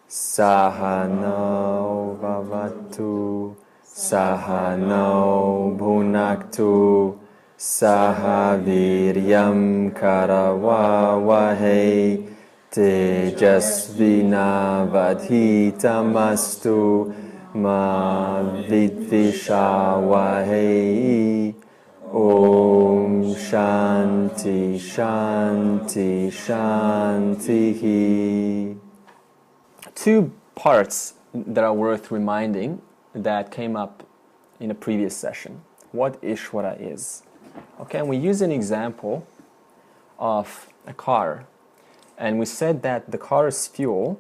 Sahano Vavatu, Sahano Bhunaktu, Sahaviryam Karavavahe, Tejasvinavadhitamastu, Ma Vidvishavahe. Om Shanti Shanti Shanti. Two parts that are worth reminding that came up in a previous session. What Ishvara is. Okay, and we use an example of a car. And we said that the car's fuel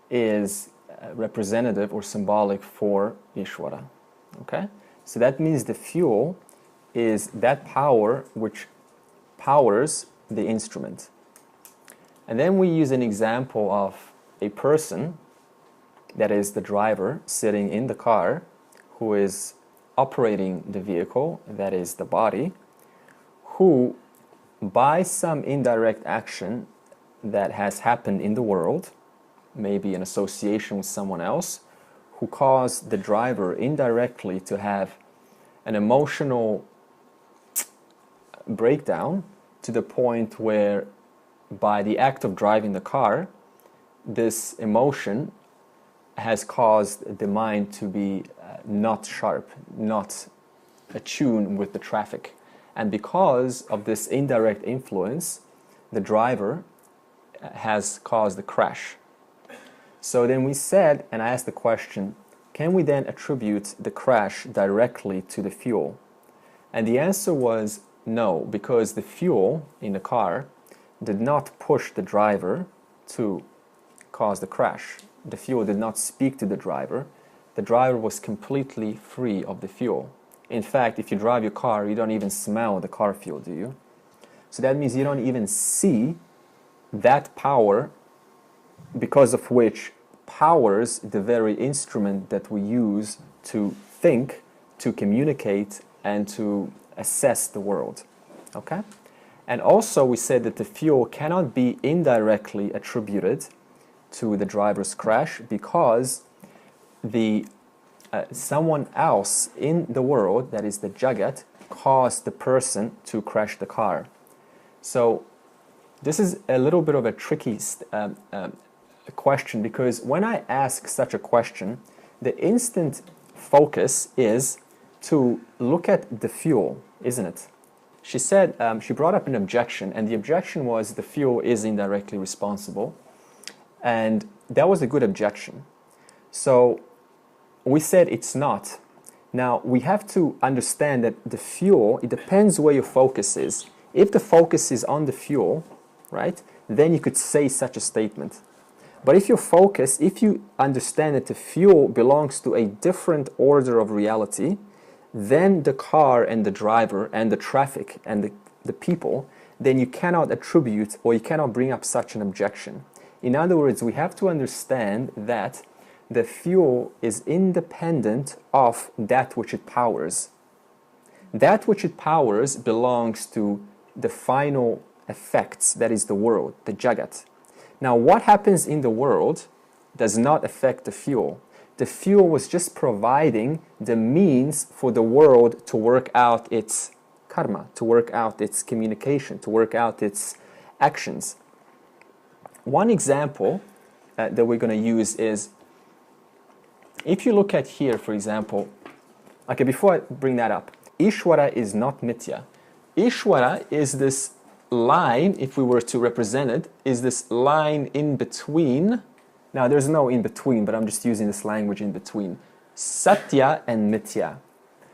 is representative or symbolic for Ishvara. Okay, so that means the fuel is that power which powers the instrument. And then we use an example of a person, that is the driver, sitting in the car, who is operating the vehicle, that is the body, who, by some indirect action that has happened in the world, maybe in association with someone else, who caused the driver indirectly to have an emotional breakdown to the point where, by the act of driving the car, this emotion has caused the mind to be not sharp, not attuned with the traffic. And because of this indirect influence, the driver has caused the crash. So then we said, and I asked the question, can we then attribute the crash directly to the fuel? And the answer was no, because the fuel in the car did not push the driver to cause the crash. The fuel did not speak to the driver. The driver was completely free of the fuel. In fact, if you drive your car, you don't even smell the car fuel, do you? So that means you don't even see that power, because of which powers the very instrument that we use to think, to communicate, and to assess the world. Okay? And also we said that the fuel cannot be indirectly attributed to the driver's crash, because the someone else in the world, that is the Jagat, caused the person to crash the car. So this is a little bit of a tricky question, because when I ask such a question, the instant focus is to look at the fuel, isn't it? She said, she brought up an objection, and the objection was the fuel is indirectly responsible. And that was a good objection. So we said it's not. Now, we have to understand that the fuel, it depends where your focus is. If the focus is on the fuel, right, then you could say such a statement. But if your focus, if you understand that the fuel belongs to a different order of reality, then the car and the driver and the traffic and the people, then you cannot attribute or you cannot bring up such an objection. In other words, we have to understand that the fuel is independent of that which it powers. That which it powers belongs to the final effects, that is the world, the Jagat. Now, what happens in the world does not affect the fuel. The fuel was just providing the means for the world to work out its karma, to work out its communication, to work out its actions. One example that we're going to use is, if you look at here, for example, okay, before I bring that up, Ishvara is not Mithya. Ishvara is this line, if we were to represent it, is this line in between. Now, there's no in between, but I'm just using this language in between. Satya and Mithya.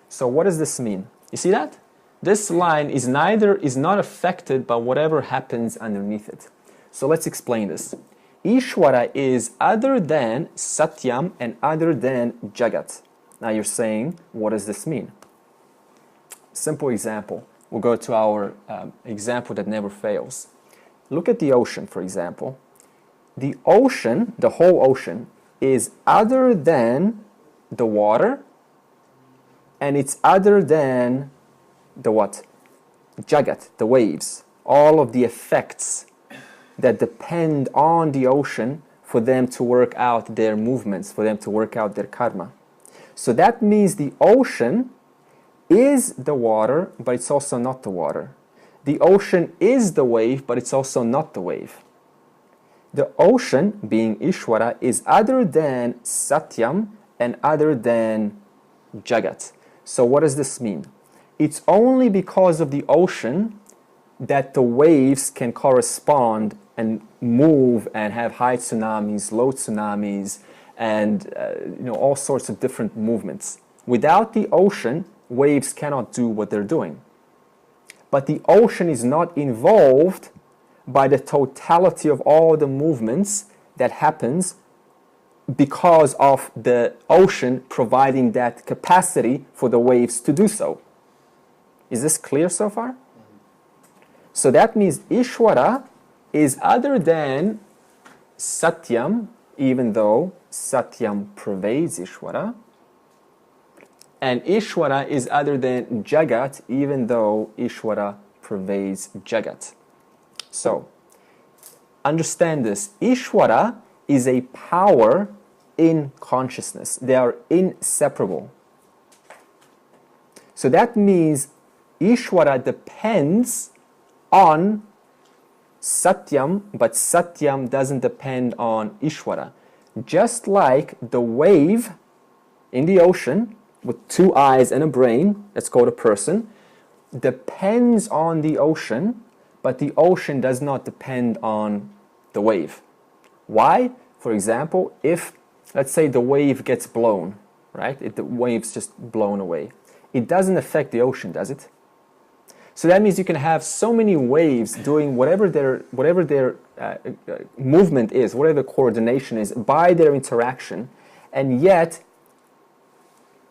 So what does this mean? You see that? This line is not affected by whatever happens underneath it. So let's explain this. Ishvara is other than Satyam and other than Jagat. Now you're saying, what does this mean? Simple example. We'll go to our example that never fails. Look at the ocean, for example. The ocean, the whole ocean, is other than the water, and it's other than the what? Jagat, the waves. All of the effects that depend on the ocean for them to work out their movements, for them to work out their karma. So that means the ocean is the water, but it's also not the water. The ocean is the wave, but it's also not the wave. The ocean, being Ishvara, is other than Satyam and other than Jagat. So what does this mean? It's only because of the ocean that the waves can correspond and move and have high tsunamis, low tsunamis, and all sorts of different movements. Without the ocean, waves cannot do what they're doing. But the ocean is not involved by the totality of all the movements that happens because of the ocean providing that capacity for the waves to do so. Is this clear so far? So that means Ishvara is other than Satyam, even though Satyam pervades Ishvara. And Ishvara is other than Jagat, even though Ishvara pervades Jagat. So, understand this. Ishvara is a power in consciousness. They are inseparable. So that means Ishvara depends on Satyam, but Satyam doesn't depend on Ishvara. Just like the wave in the ocean with two eyes and a brain, that's called a person, depends on the ocean, but the ocean does not depend on the wave. Why? For example, if, let's say, the wave gets blown, right? The wave's just blown away. It doesn't affect the ocean, does it? So that means you can have so many waves doing whatever their movement is, whatever coordination is, by their interaction, and yet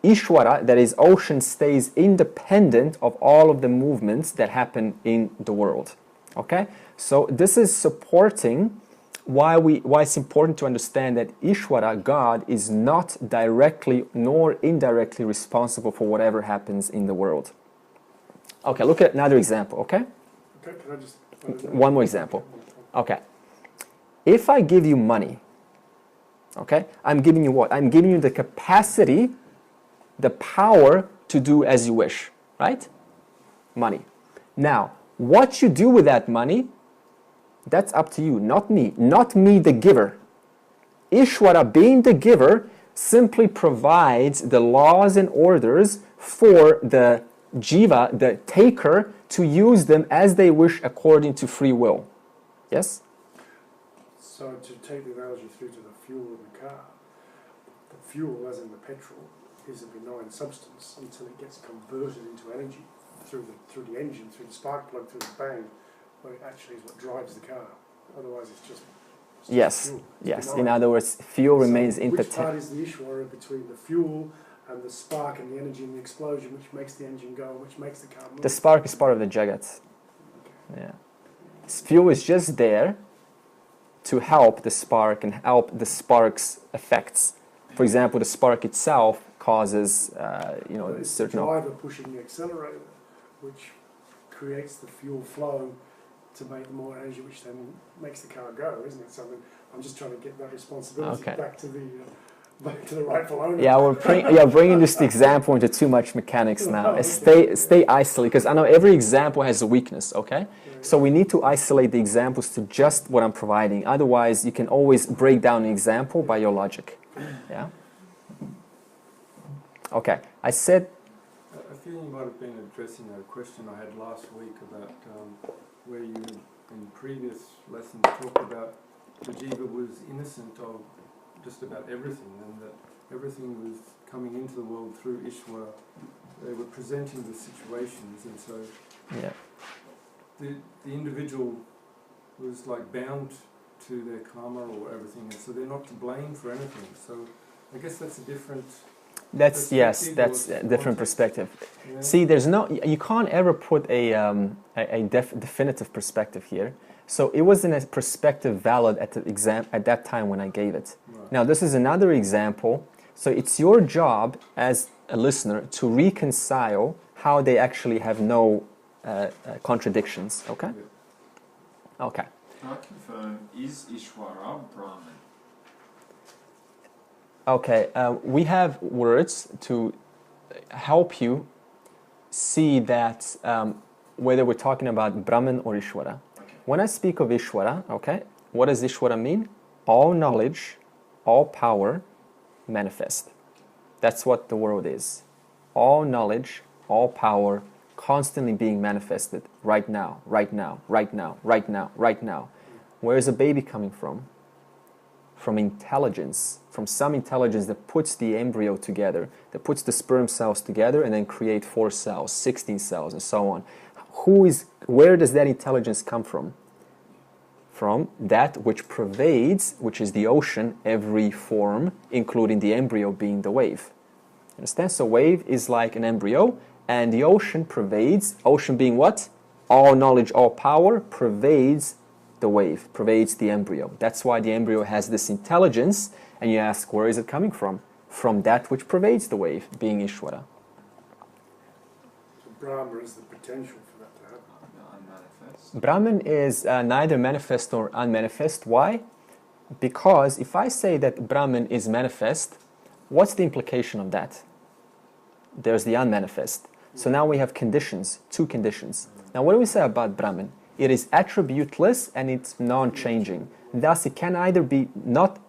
Ishvara, that is ocean, stays independent of all of the movements that happen in the world. Okay? So this is supporting why it's important to understand that Ishvara, God, is not directly nor indirectly responsible for whatever happens in the world. Okay, look at another example, okay? Okay, can I just... One more example. Okay. If I give you money, okay, I'm giving you what? I'm giving you the capacity, the power to do as you wish, right? Money. Now, what you do with that money, that's up to you, not me. Not me, the giver. Ishvara, being the giver, simply provides the laws and orders for the jiva, the taker, to use them as they wish according to free will. Yes? So to take the analogy through to the fuel in the car, the fuel, as in the petrol, is a benign substance until it gets converted into energy through the engine, through the spark plug, through the bang, where it actually is what drives the car. Otherwise it's just yes, fuel. yes. Benign. In other words, fuel remains Which impotent. part is the Ishvara between the fuel and the spark and the energy and the explosion, which makes the engine go, which makes the car move? The spark is part of the Jagat. Yeah. Fuel is just there to help the spark and help the spark's effects. For example, the spark itself causes, It's certain... the driver pushing the accelerator, which creates the fuel flow to make more energy, which then makes the car go, isn't it? So I'm just trying to get that responsibility back to the rightful owner. Yeah, you're bringing this example into too much mechanics now. Stay isolated, because I know every example has a weakness, okay? So we need to isolate the examples to just what I'm providing. Otherwise, you can always break down an example by your logic. Yeah? Okay, I said... I feel you might have been addressing a question I had last week about where you, in previous lessons, talked about the jiva was innocent of just about everything, and that everything was coming into the world through Ishvara. They were presenting the situations, and so the individual was like bound to their karma or everything, and so they're not to blame for anything. So I guess that's a different... That's a different perspective. Yeah. See, you can't ever put a definitive perspective here. So it wasn't a perspective valid at that time when I gave it. Right. Now this is another example. So it's your job as a listener to reconcile how they actually have no contradictions. Okay. Yeah. Okay. Can I confirm, is Ishvara Brahman? Okay, we have words to help you see that whether we're talking about Brahman or Ishvara. When I speak of Ishvara, okay, what does Ishvara mean? All knowledge, all power, manifest. That's what the world is. All knowledge, all power, constantly being manifested right now, right now, right now, right now, right now. Where is a baby coming from? From intelligence, from some intelligence that puts the embryo together, that puts the sperm cells together and then create 4 cells, 16 cells, and so on. Where does that intelligence come from? From that which pervades, which is the ocean, every form, including the embryo being the wave. Understand? So wave is like an embryo, and the ocean pervades, ocean being what? All knowledge, all power, pervades the wave, pervades the embryo. That's why the embryo has this intelligence, and you ask, where is it coming from? From that which pervades the wave, being Ishvara. So Brahma is the potential for that to happen. Unmanifest. Brahman is neither manifest nor unmanifest. Why? Because if I say that Brahman is manifest, what's the implication of that? There's the unmanifest. So now we have conditions, 2 conditions. Now what do we say about Brahman? It is attributeless and it's non-changing. Thus it can either be not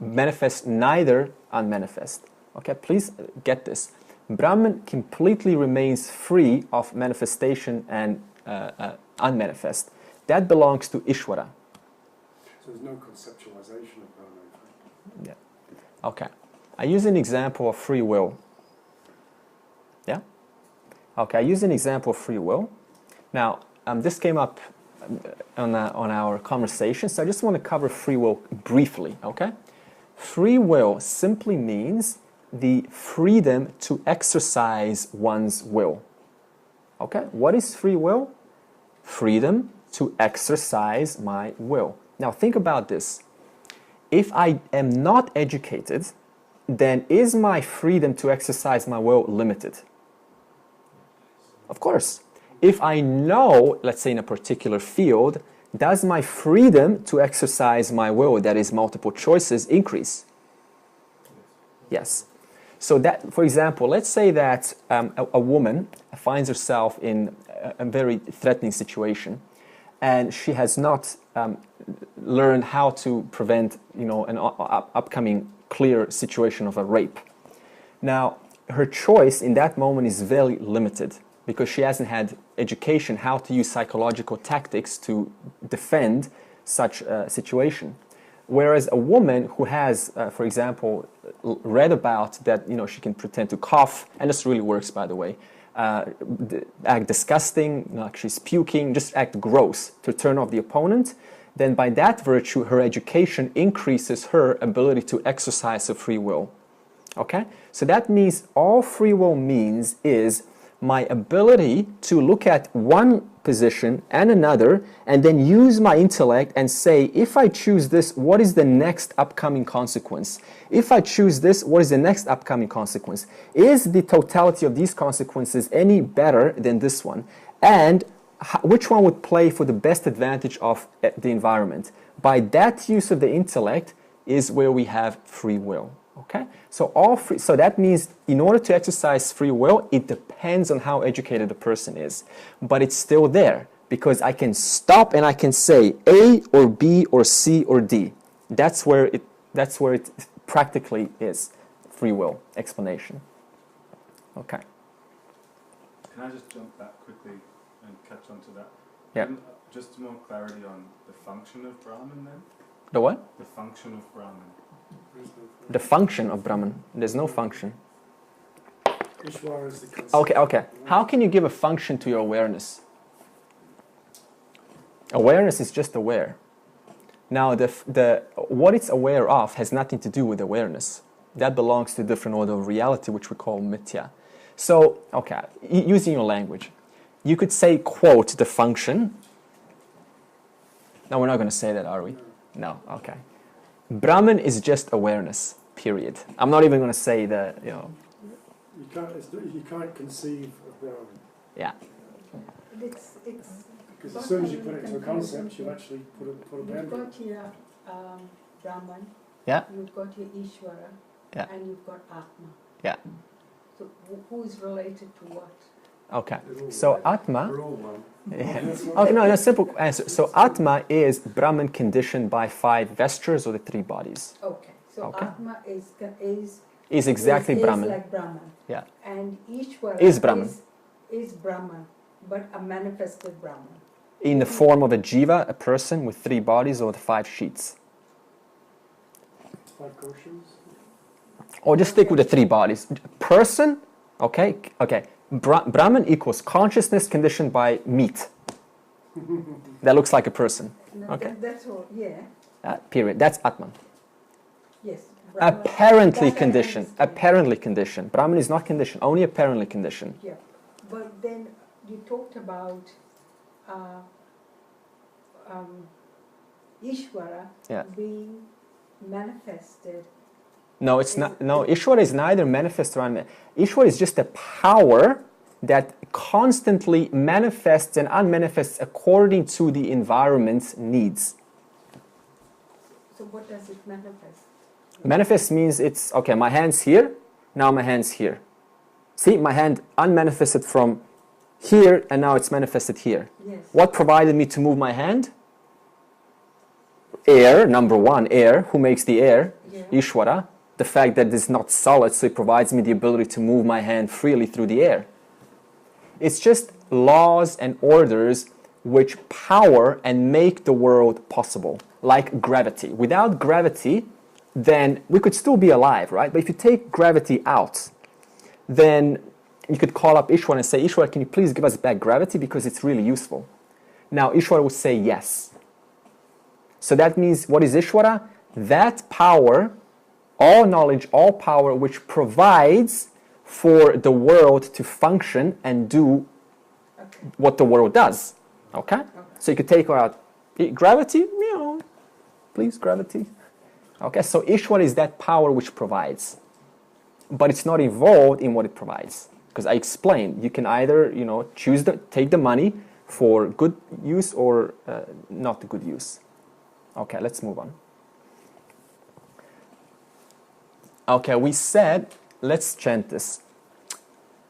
manifest, neither unmanifest. Okay, please get this. Brahman completely remains free of manifestation and unmanifest. That belongs to Ishvara. So there's no conceptualization of Brahma. Yeah. Okay. I use an example of free will. Yeah? Okay, I use an example of free will. Now, this came up on our conversation, so I just want to cover free will briefly, okay? Free will simply means the freedom to exercise one's will. Okay? What is free will? Freedom to exercise my will. Now, think about this. If I am not educated, then is my freedom to exercise my will limited? Of course. If I know, let's say in a particular field, does my freedom to exercise my will, that is multiple choices, increase? Yes. So that, for example, let's say that a woman finds herself in a very threatening situation, and she has not learned how to prevent, an upcoming clear situation of a rape. Now, her choice in that moment is very limited because she hasn't had education how to use psychological tactics to defend such a situation. Whereas a woman who has, for example, read about that, she can pretend to cough, and this really works, by the way, act disgusting, like she's puking, just act gross to turn off the opponent, then by that virtue, her education increases her ability to exercise her free will. Okay? So that means all free will means is my ability to look at one position and another and then use my intellect and say, if I choose this, what is the next upcoming consequence? If I choose this, what is the next upcoming consequence? Is the totality of these consequences any better than this one? And which one would play for the best advantage of the environment? By that use of the intellect is where we have free will. Okay, so so that means in order to exercise free will, it depends on how educated the person is, but it's still there because I can stop and I can say A or B or C or D. That's where it practically is free will explanation. Okay. Can I just jump back quickly and catch on to that? Yeah. Just more clarity on the function of Brahman then? The what? The function of Brahman. The function of Brahman. There's no function. Ishvara is the concept. Okay. How can you give a function to your awareness? Awareness is just aware. Now, what it's aware of has nothing to do with awareness. That belongs to a different order of reality, which we call mithya. So, okay, using your language, you could say, quote, the function. No, we're not going to say that, are we? No, okay. Brahman is just awareness, period. I'm not even going to say that, You can't conceive of Brahman. Yeah. It's Because as soon as you put it into a concept, you actually put a You've boundary. got here Brahman, Yeah. you've got here Ishvara, Yeah. and you've got Atma. Yeah. So who is related to what? Okay. So Atma. We're all one. Yeah. Oh, no, simple answer. So Atma is Brahman conditioned by 5 vestures or the 3 bodies. Okay. So Okay. Atma Is exactly is Brahman. like Brahman. Yeah. And Ishvara Is Brahman. is Brahman, but a manifested Brahman. In the form of a jiva, a person with 3 bodies or the 5 sheets. 5 questions. Or just stick with the 3 bodies. Person, okay. Brahman equals consciousness conditioned by meat. That looks like a person. No, Okay. that's all. Yeah. Period. That's Atman. Yes. Brahman. Apparently That I conditioned. understand. Apparently conditioned. Brahman is not conditioned. Only apparently conditioned. Yeah. But then you talked about Ishvara Yeah. being manifested. No, it's not. No, Ishwara is neither manifest or unmanifest. Ishwara is just a power that constantly manifests and unmanifests according to the environment's needs. So what does it manifest? Manifest means it's, okay, my hand's here, now my hand's here. See, my hand unmanifested from here, and now it's manifested here. Yes. What provided me to move my hand? Air, number 1, air. Who makes the air? Yeah. Ishwara. The fact that it's not solid, so it provides me the ability to move my hand freely through the air. It's just laws and orders which power and make the world possible, like gravity. Without gravity, then we could still be alive, right? But if you take gravity out, then you could call up Ishwara and say, Ishwara, can you please give us back gravity because it's really useful? Now, Ishwara would say yes. So that means, what is Ishwara? That power, all knowledge, all power, which provides for the world to function and do Okay. what the world does. Okay? So you could take out gravity, please, gravity. Okay, so Ishwara is that power which provides. But it's not involved in what it provides. Because I explained, you can either, take the money for good use or not good use. Okay, let's move on. Okay, we said, let's chant this.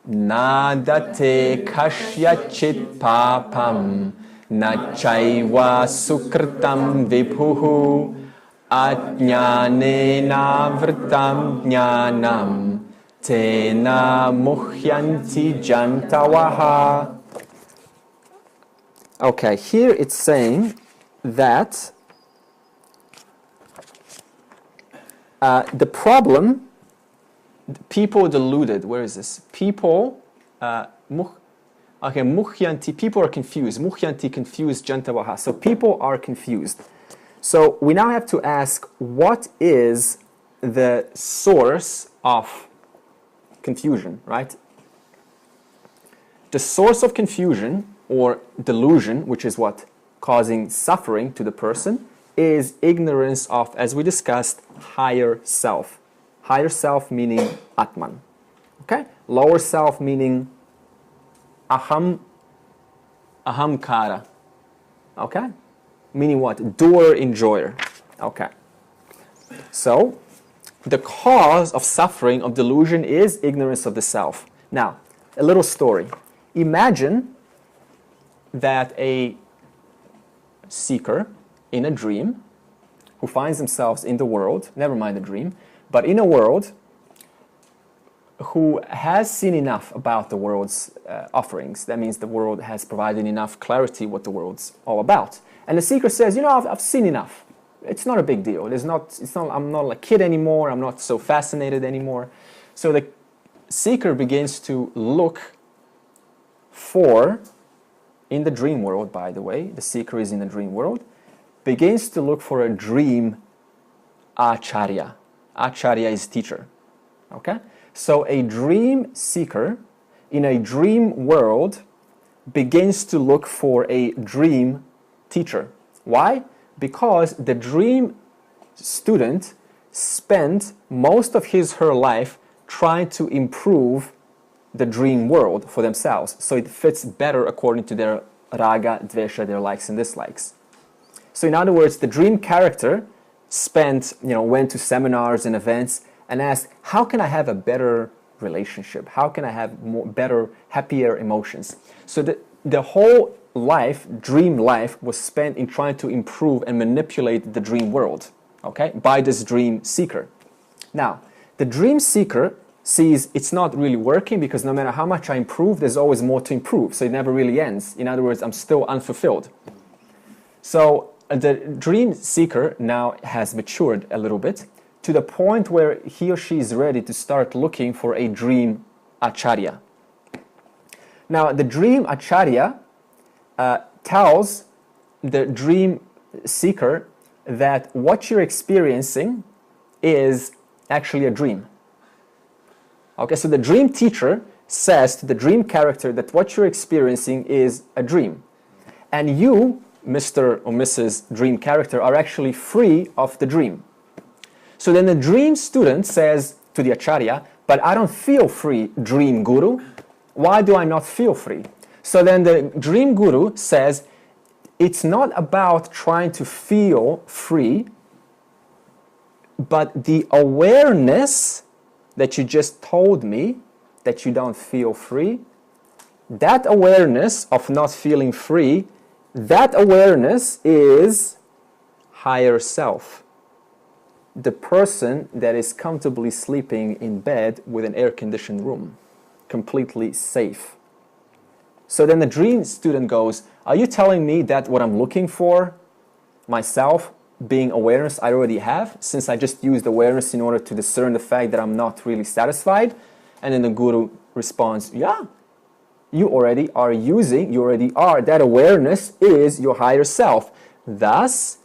Nadate kashyachit papam nachaiva sukritam vibhuhu ajnanena vritam jnanam tena muhyanti jantavaha. Okay, here it's saying that the problem, people deluded, where is this? People, muhyanti, people are confused. Muhyanti, confused, jantavaha. So people are confused. So we now have to ask, what is the source of confusion, right? The source of confusion or delusion, which is what? Causing suffering to the person, is ignorance of, as we discussed, higher self. Higher self meaning Atman. Okay? Lower self meaning ahamkara. Okay? Meaning what? Doer, enjoyer. Okay. So, the cause of suffering, of delusion, is ignorance of the self. Now, a little story. Imagine that a seeker in a dream who finds themselves in the world, never mind the dream, but in a world who has seen enough about the world's offerings. That means the world has provided enough clarity what the world's all about. And the seeker says, I've seen enough. It's not a big deal. I'm not a kid anymore. I'm not so fascinated anymore. So the seeker begins to look for, in the dream world, by the way, the seeker is in the dream world, begins to look for a dream acharya. Acharya is teacher. Okay? So a dream seeker in a dream world begins to look for a dream teacher. Why? Because the dream student spent most of her life trying to improve the dream world for themselves. So it fits better according to their raga, dvesha, their likes and dislikes. So in other words, the dream character went to seminars and events and ask, how can I have a better relationship? How can I have better, happier emotions? So the whole life, dream life, was spent in trying to improve and manipulate the dream world, okay, by this dream seeker. Now, the dream seeker sees it's not really working because no matter how much I improve, there's always more to improve. So it never really ends. In other words, I'm still unfulfilled. So the dream seeker now has matured a little bit to the point where he or she is ready to start looking for a dream acharya. Now, the dream acharya tells the dream seeker that what you're experiencing is actually a dream. Okay, so the dream teacher says to the dream character that what you're experiencing is a dream. And you, Mr. or Mrs. Dream character, are actually free of the dream. So then the dream student says to the acharya, but I don't feel free, dream guru. Why do I not feel free? So then the dream guru says, it's not about trying to feel free, but the awareness that you just told me that you don't feel free, that awareness of not feeling free, that awareness is higher self. The person that is comfortably sleeping in bed with an air-conditioned room, completely safe. So then the dream student goes, are you telling me that what I'm looking for, myself, being awareness, I already have, since I just used awareness in order to discern the fact that I'm not really satisfied? And then the guru responds, yeah, you already are using, you already are, that awareness is your higher self. Thus,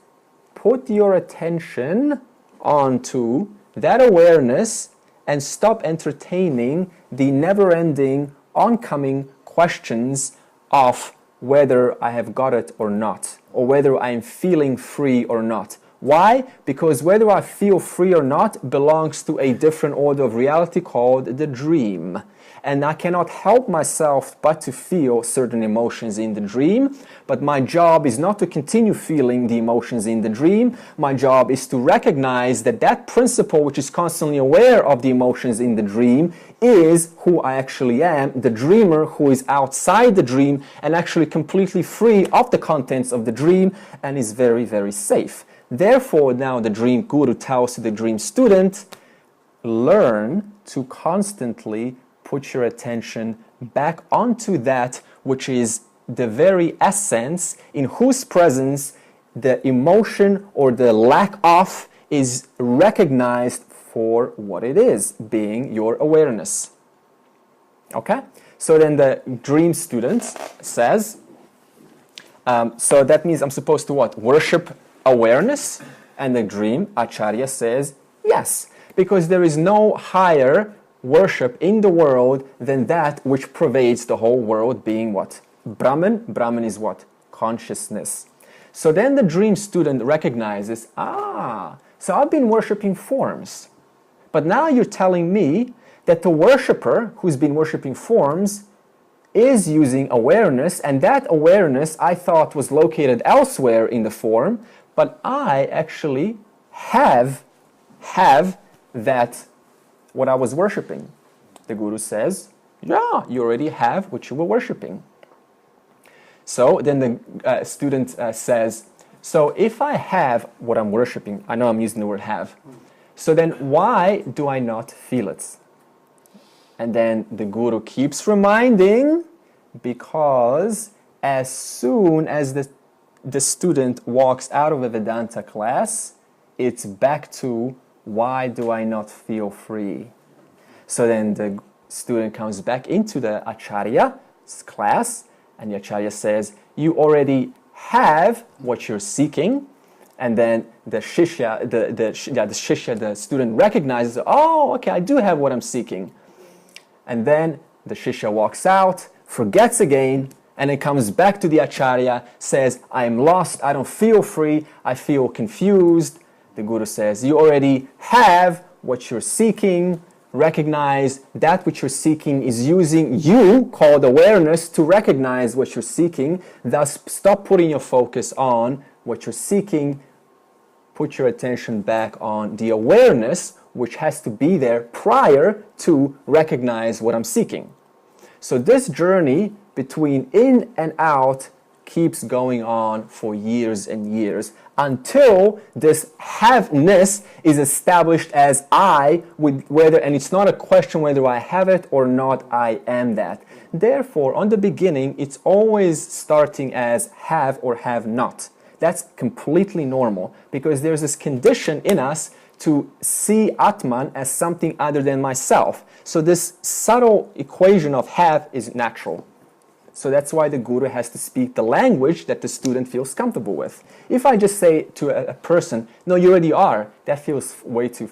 put your attention onto that awareness and stop entertaining the never-ending, oncoming questions of whether I have got it or not, or whether I am feeling free or not. Why? Because whether I feel free or not belongs to a different order of reality called the dream. And I cannot help myself but to feel certain emotions in the dream, but my job is not to continue feeling the emotions in the dream. My job is to recognize that that principle which is constantly aware of the emotions in the dream is who I actually am, the dreamer who is outside the dream and actually completely free of the contents of the dream and is very, very safe. Therefore, now the dream guru tells the dream student, learn to constantly put your attention back onto that which is the very essence in whose presence the emotion or the lack of is recognized for what it is, being your awareness. Okay? So then the dream student says, so that means I'm supposed to what? Worship awareness? And the dream acharya says, yes, because there is no higher worship in the world than that which pervades the whole world, being what? Brahman. Brahman is what? Consciousness. So then the dream student recognizes, so I've been worshiping forms. But now you're telling me that the worshiper who's been worshiping forms is using awareness, and that awareness I thought was located elsewhere in the form, but I actually have that what I was worshiping. The guru says, yeah, you already have what you were worshiping. So then the student says, so if I have what I'm worshiping, I know I'm using the word have, so then why do I not feel it? And then the guru keeps reminding, because as soon as the student walks out of a Vedanta class, it's back to, why do I not feel free? So then the student comes back into the acharya's class, and the acharya says, you already have what you're seeking. And then the shishya, the student recognizes, oh, okay, I do have what I'm seeking. And then the shishya walks out, forgets again, and then comes back to the acharya, says, I'm lost, I don't feel free, I feel confused. The guru says, you already have what you're seeking. Recognize that which you're seeking is using you, called awareness, to recognize what you're seeking. Thus, stop putting your focus on what you're seeking. put your attention back on the awareness, which has to be there prior to recognize what I'm seeking. So this journey between in and out keeps going on for years and years until this have-ness is established as I, with whether, and it's not a question whether I have it or not, I am that. Therefore, on the beginning, it's always starting as have or have not. That's completely normal because there's this condition in us to see Atman as something other than myself. So this subtle equation of have is natural. So that's why the guru has to speak the language that the student feels comfortable with. If I just say to a person, no, you already are, that feels way too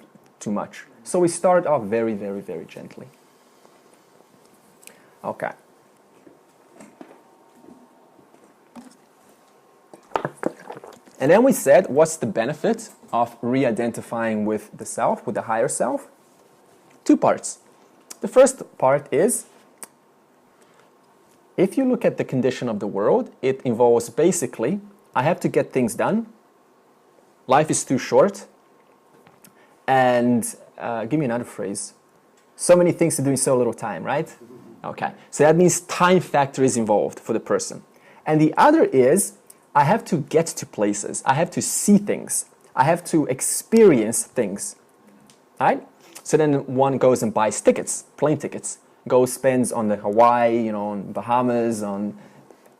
much. So we start off very, very, very gently. Okay. And then we said, what's the benefit of re-identifying with the self, with the higher self? 2 parts. The first part is, if you look at the condition of the world, it involves basically, I have to get things done, life is too short, and give me another phrase. So many things to do in so little time, right? Okay, so that means time factor is involved for the person. And the other is, I have to get to places, I have to see things, I have to experience things, right? So then one goes and buys tickets, plane tickets, goes, spends on the Hawaii, on Bahamas, on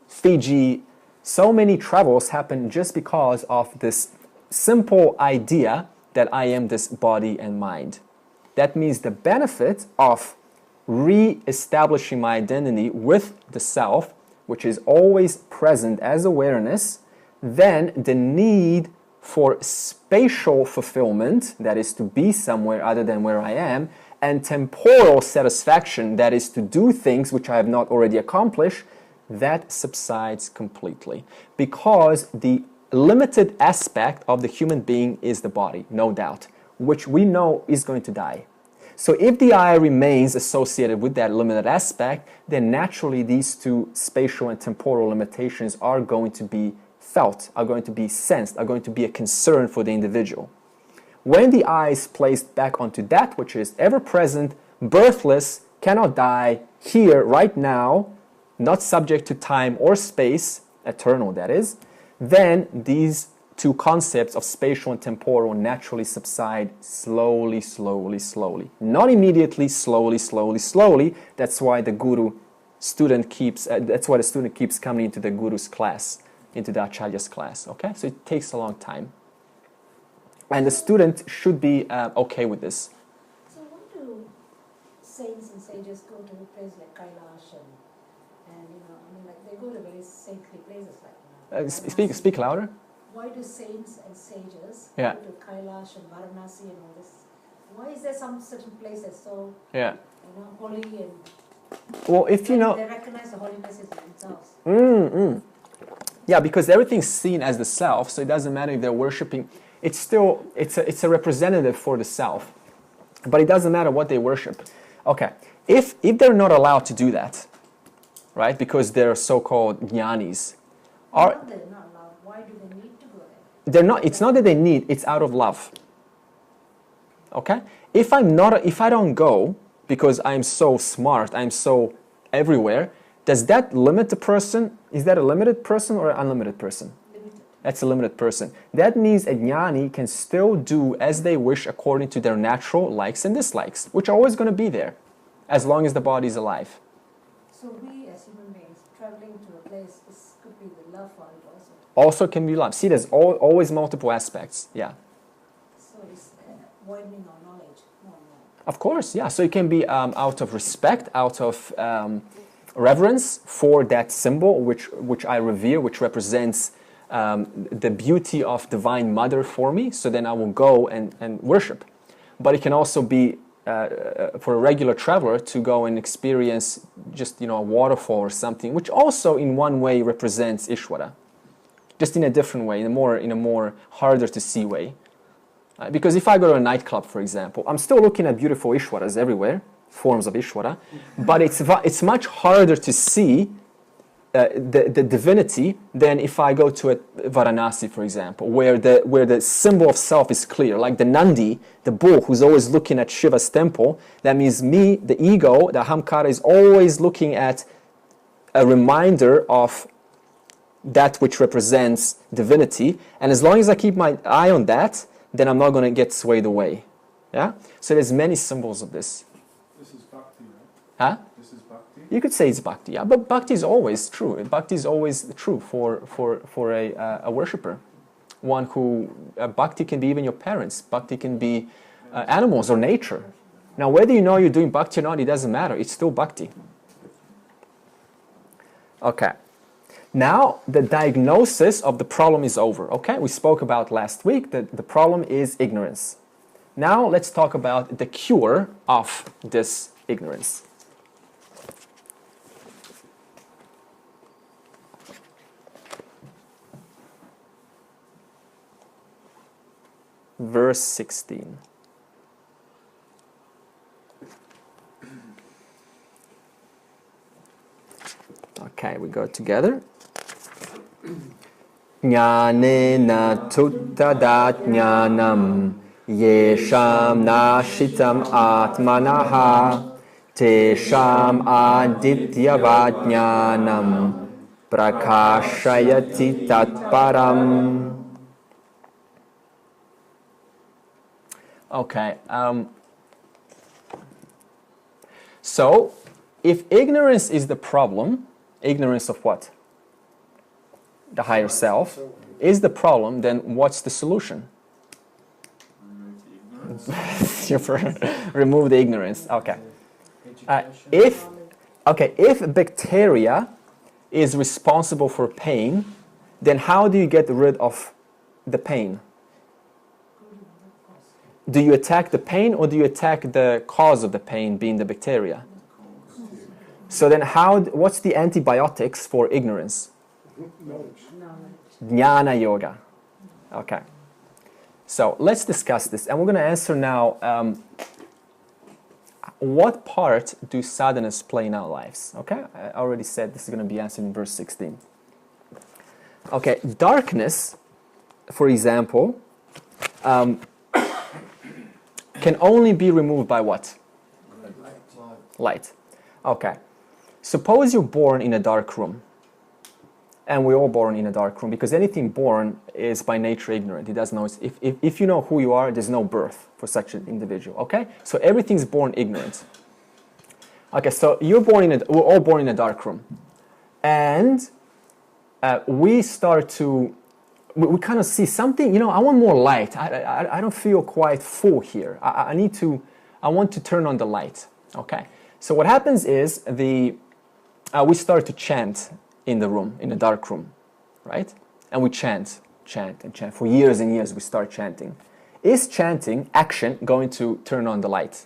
Fiji. So many travels happen just because of this simple idea that I am this body and mind. That means the benefit of re-establishing my identity with the self, which is always present as awareness, then the need for spatial fulfillment, that is to be somewhere other than where I am, and temporal satisfaction, that is to do things which I have not already accomplished, that subsides completely. Because the limited aspect of the human being is the body, no doubt, which we know is going to die. So if the I remains associated with that limited aspect, then naturally these 2 spatial and temporal limitations are going to be felt, are going to be sensed, are going to be a concern for the individual. When the I is placed back onto that which is ever-present, birthless, cannot die, here, right now, not subject to time or space, eternal that is, then these 2 concepts of spatial and temporal naturally subside slowly, slowly, slowly. Not immediately, slowly, slowly, slowly. That's why the student keeps coming into the guru's class, into the acharya's class. Okay, so it takes a long time. And the student should be okay with this. So why do saints and sages go to a place like Kailash and like they go to very saintly places like Speak louder. Why do saints and sages Yeah. go to Kailash and Varanasi and all this? Why is there some certain place that's so holy and well, if you know, they recognize the holiness in themselves? Yeah, because everything's seen as the self, so it doesn't matter if they're worshiping. It's still it's a representative for the self, but it doesn't matter what they worship. Okay, if they're not allowed to do that, right? Because they're so-called jnanis, They're not allowed. Why do they need to go there? they're not. It's not that they need. It's out of love. Okay, if I don't go because I'm so smart, I'm so everywhere, does that limit the person? Is that a limited person or an unlimited person? Limited. That's a limited person. That means a jnani can still do as they wish according to their natural likes and dislikes, which are always going to be there, as long as the body is alive. So we as human beings traveling to a place, this could be the love for it also. Also can be love. See, there's always multiple aspects. Yeah. So it's widening our knowledge more and more. Of course, yeah. So it can be out of respect, out of reverence for that symbol which I revere, which represents the beauty of Divine Mother for me. So then I will go and worship. But it can also be for a regular traveler to go and experience just a waterfall or something, which also in one way represents Ishvara, just in a different way, in a more harder to see way. Because if I go to a nightclub, for example, I'm still looking at beautiful Ishwaras everywhere, forms of Ishvara, but it's much harder to see the divinity than if I go to a Varanasi, for example, where the symbol of self is clear, like the Nandi, the bull who's always looking at Shiva's temple. That means me, the ego, the ahamkara, is always looking at a reminder of that which represents divinity, and as long as I keep my eye on that, then I'm not going to get swayed away. Yeah. So there's many symbols of this. This is bhakti, right? Huh? This is bhakti? You could say it's bhakti, yeah, but bhakti is always true. Bhakti is always true for a worshipper. One who, bhakti can be even your parents. Bhakti can be animals or nature. Now, whether you know you're doing bhakti or not, it doesn't matter. It's still bhakti. Okay. Now, the diagnosis of the problem is over. Okay, we spoke about last week that the problem is ignorance. Now, let's talk about the cure of this ignorance. Verse 16. Okay, we go together. Jnanena tuttadat jnanam yesham nashitam atmanaha tesham adityavat jnanam prakashayati tatparam. Okay, so if ignorance is the problem, ignorance of what? The higher self is the problem, then what's the solution? Remove the ignorance. Okay. If bacteria is responsible for pain, then how do you get rid of the pain? Do you attack the pain or do you attack the cause of the pain, being the bacteria? So then what's the antibiotics for ignorance? Jnana yoga. Okay. So let's discuss this. And we're going to answer now, what part do sadhanas play in our lives? Okay? I already said this is going to be answered in verse 16. Okay, darkness, for example, can only be removed by what? Light. Okay. Suppose you're born in a dark room. And we're all born in a dark room, because anything born is by nature ignorant. It doesn't know. If you know who you are, there's no birth for such an individual. Okay? So everything's born ignorant. Okay, so we're all born in a dark room. And we start to, we kind of see something, I want more light. I don't feel quite full here. I want to turn on the light. Okay? So what happens is we start to chant in the room, in the dark room, right? And we chant. For years and years we start chanting. Is chanting, action, going to turn on the light?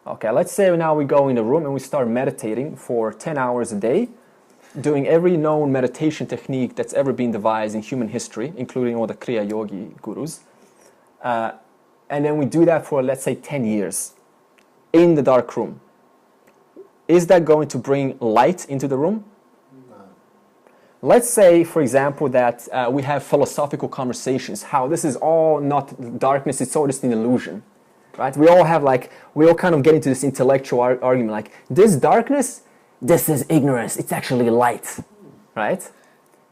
Okay, let's say now we go in the room and we start meditating for 10 hours a day, doing every known meditation technique that's ever been devised in human history, including all the Kriya Yogi gurus. And then we do that for, let's say, 10 years in the dark room. Is that going to bring light into the room? No. Let's say, for example, that we have philosophical conversations, how this is all not darkness, it's all just an illusion, right? We all kind of get into this intellectual argument, like, this darkness, this is ignorance, it's actually light, right?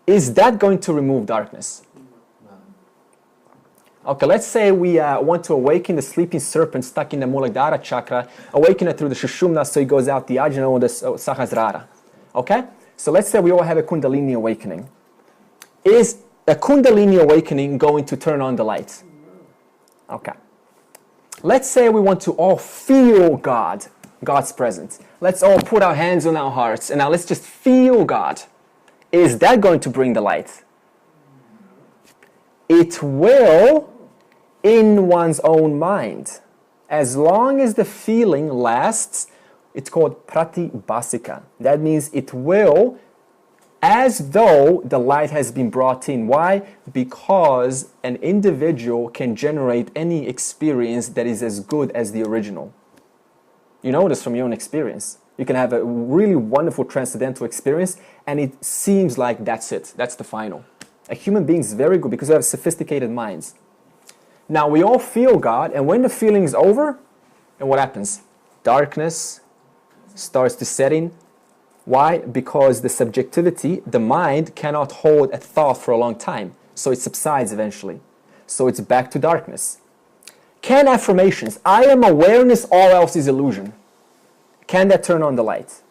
Is that going to remove darkness? Okay, let's say we want to awaken the sleeping serpent stuck in the Muladhara chakra, awaken it through the Shushumna so it goes out the Ajna or the Sahasrara. Okay? So let's say we all have a Kundalini awakening. Is a Kundalini awakening going to turn on the light? Okay. Let's say we want to all feel God's presence. Let's all put our hands on our hearts and now let's just feel God. Is that going to bring the light? It will in one's own mind. As long as the feeling lasts, it's called pratibhasika. That means it will, as though the light has been brought in. Why? Because an individual can generate any experience that is as good as the original. You know this from your own experience. You can have a really wonderful transcendental experience, and it seems like that's it. That's the final. A human being is very good because we have sophisticated minds. Now, we all feel God, and when the feeling is over, and what happens? Darkness starts to set in. Why? Because the subjectivity, the mind, cannot hold a thought for a long time. So it subsides eventually. So it's back to darkness. Can affirmations, I am awareness, all else is illusion, can that turn on the light?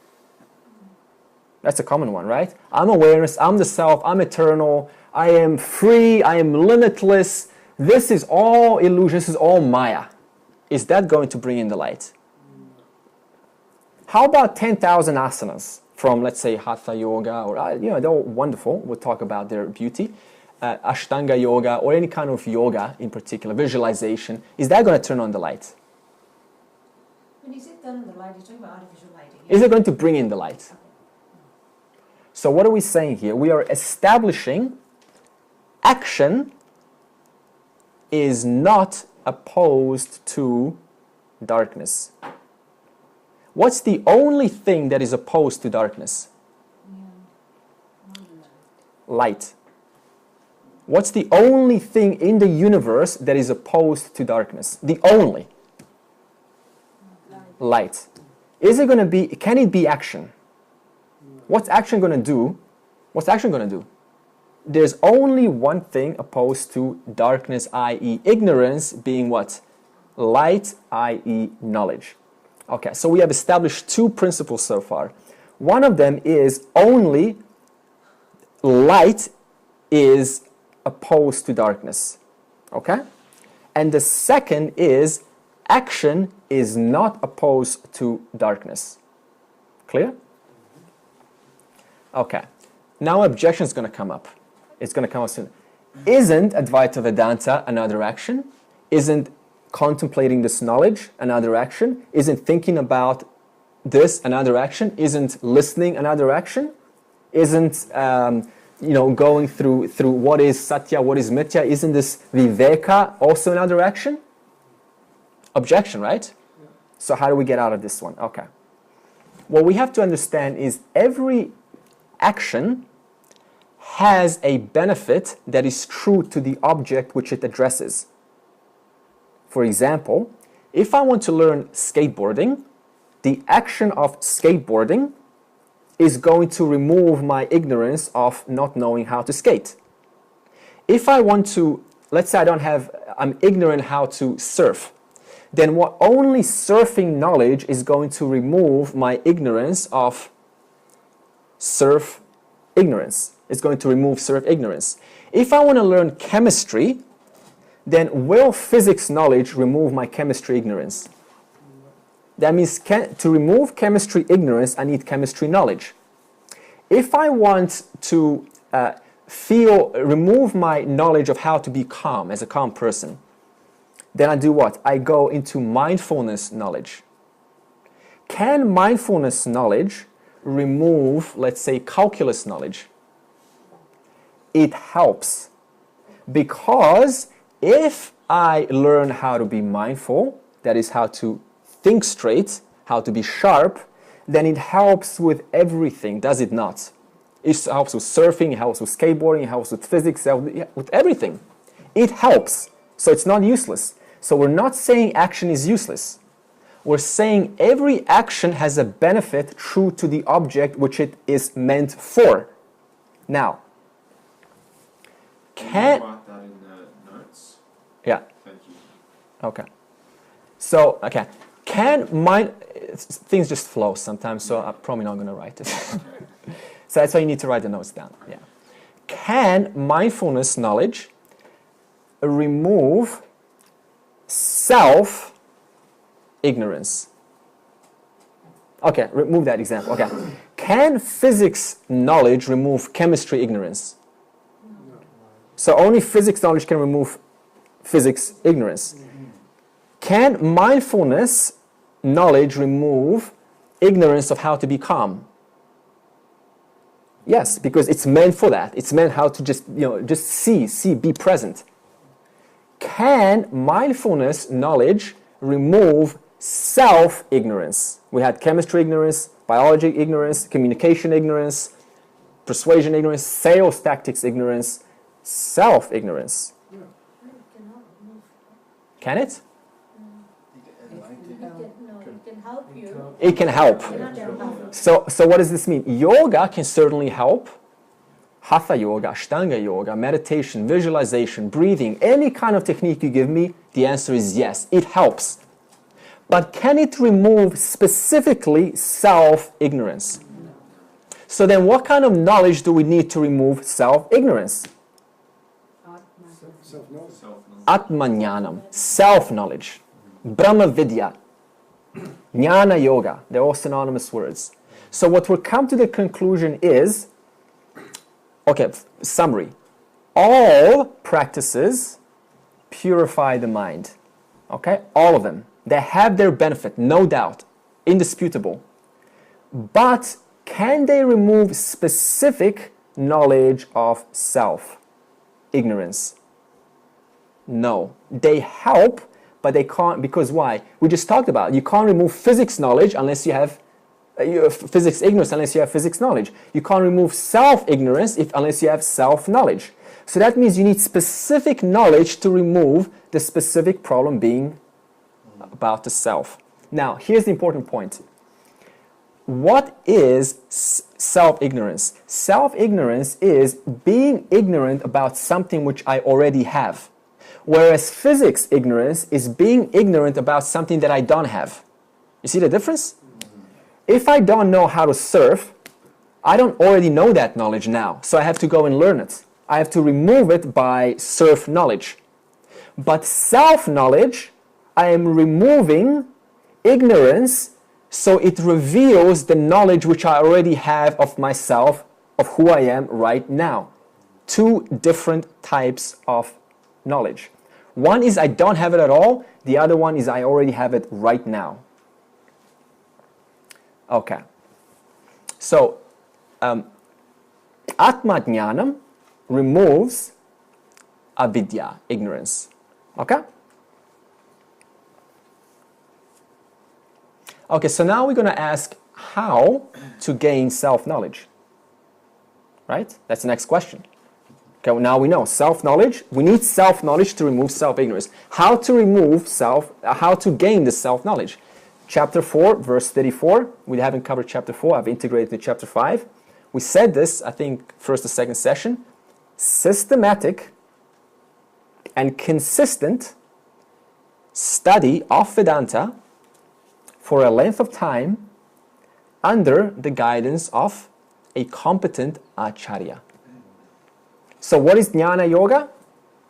That's a common one, right? I'm awareness, I'm the self, I'm eternal, I am free, I am limitless. This is all illusion, this is all Maya. Is that going to bring in the light? How about 10,000 asanas from, let's say, Hatha Yoga, or, they're all wonderful. We'll talk about their beauty. Ashtanga Yoga, or any kind of yoga in particular, visualization. Is that going to turn on the light? When you say turn on the light, you're talking about artificial lighting. Is it going to bring in the light? So what are we saying here? We are establishing action is not opposed to darkness. What's the only thing that is opposed to darkness? Light. What's the only thing in the universe that is opposed to darkness? The only. Light. Is it going to be, can it be action? What's action going to do? What's action going to do? There's only one thing opposed to darkness, i.e. ignorance, being what? Light, i.e. knowledge. Okay, so we have established two principles so far. One of them is only light is opposed to darkness. Okay? And the second is action is not opposed to darkness. Clear? Okay. Now objection is going to come up. It's going to come up soon. Isn't Advaita Vedanta another action? Isn't contemplating this knowledge another action? Isn't thinking about this another action? Isn't listening another action? Isn't going through what is satya, what is mithya? Isn't this viveka also another action? Objection, right? Yeah. So how do we get out of this one? Okay. What we have to understand is every action has a benefit that is true to the object which it addresses. For example, if I want to learn skateboarding, the action of skateboarding is going to remove my ignorance of not knowing how to skate. If I want to, let's say I'm ignorant how to surf, then what only surfing knowledge is going to remove my ignorance of surf ignorance. It's going to remove surf ignorance. If I want to learn chemistry, then will physics knowledge remove my chemistry ignorance? That means to remove chemistry ignorance, I need chemistry knowledge. If I want to remove my knowledge of how to be calm as a calm person, then I do what? I go into mindfulness knowledge. Can mindfulness knowledge remove, let's say, calculus knowledge? It helps, because if I learn how to be mindful, that is how to think straight, how to be sharp, then it helps with everything, does it not? It helps with surfing, it helps with skateboarding, it helps with physics, with everything. It helps, so it's not useless. So we're not saying action is useless. We're saying every action has a benefit true to the object which it is meant for. Now, Can you mark that in the notes? Yeah. Thank you. Okay. So, okay. Things just flow sometimes, so I'm probably not going to write it. So that's why you need to write the notes down. Yeah. Can mindfulness knowledge remove self-ignorance? Okay, remove that example. Okay. Can physics knowledge remove chemistry ignorance? So only physics knowledge can remove physics ignorance. Can mindfulness knowledge remove ignorance of how to be calm? Yes, because it's meant for that. It's meant how to just see, be present. Can mindfulness knowledge remove self-ignorance. We had chemistry ignorance, biology ignorance, communication ignorance, persuasion ignorance, sales tactics ignorance, self-ignorance. Yeah. It can help move. Can it? It can help you. It can help. You're not help. So what does this mean? Yoga can certainly help. Hatha yoga, Ashtanga yoga, meditation, visualization, breathing, any kind of technique you give me, the answer is yes, it helps. But can it remove specifically self-ignorance? So then what kind of knowledge do we need to remove self-ignorance? Self-knowledge. Atmanyanam, self-knowledge. Brahma Vidya, Jnana Yoga, they're all synonymous words. So what we'll come to the conclusion is, okay, summary. All practices purify the mind. Okay, all of them. They have their benefit, no doubt, indisputable. But can they remove specific knowledge of self, ignorance? No. They help, but they can't, because why? We just talked about it. You can't remove physics knowledge unless you have physics ignorance unless you have physics knowledge. You can't remove self-ignorance unless you have self-knowledge. So that means you need specific knowledge to remove the specific problem being about the self. Now, here's the important point. What is self-ignorance? Self-ignorance is being ignorant about something which I already have. Whereas physics ignorance is being ignorant about something that I don't have. You see the difference? If I don't know how to surf, I don't already know that knowledge now, so I have to go and learn it. I have to remove it by surf knowledge. But self-knowledge, I am removing ignorance, so it reveals the knowledge which I already have of myself, of who I am right now. Two different types of knowledge. One is I don't have it at all, the other one is I already have it right now. Okay, so Atma Jnanam removes avidya, ignorance. Okay? Okay, so now we're going to ask how to gain self-knowledge. Right? That's the next question. Okay, well, now we know self-knowledge. We need self-knowledge to remove self-ignorance. How to remove how to gain the self-knowledge? Chapter 4, verse 34. We haven't covered chapter 4. I've integrated in chapter 5. We said this, I think, first or second session. Systematic and consistent study of Vedanta for a length of time under the guidance of a competent acharya. So what is Jnana Yoga?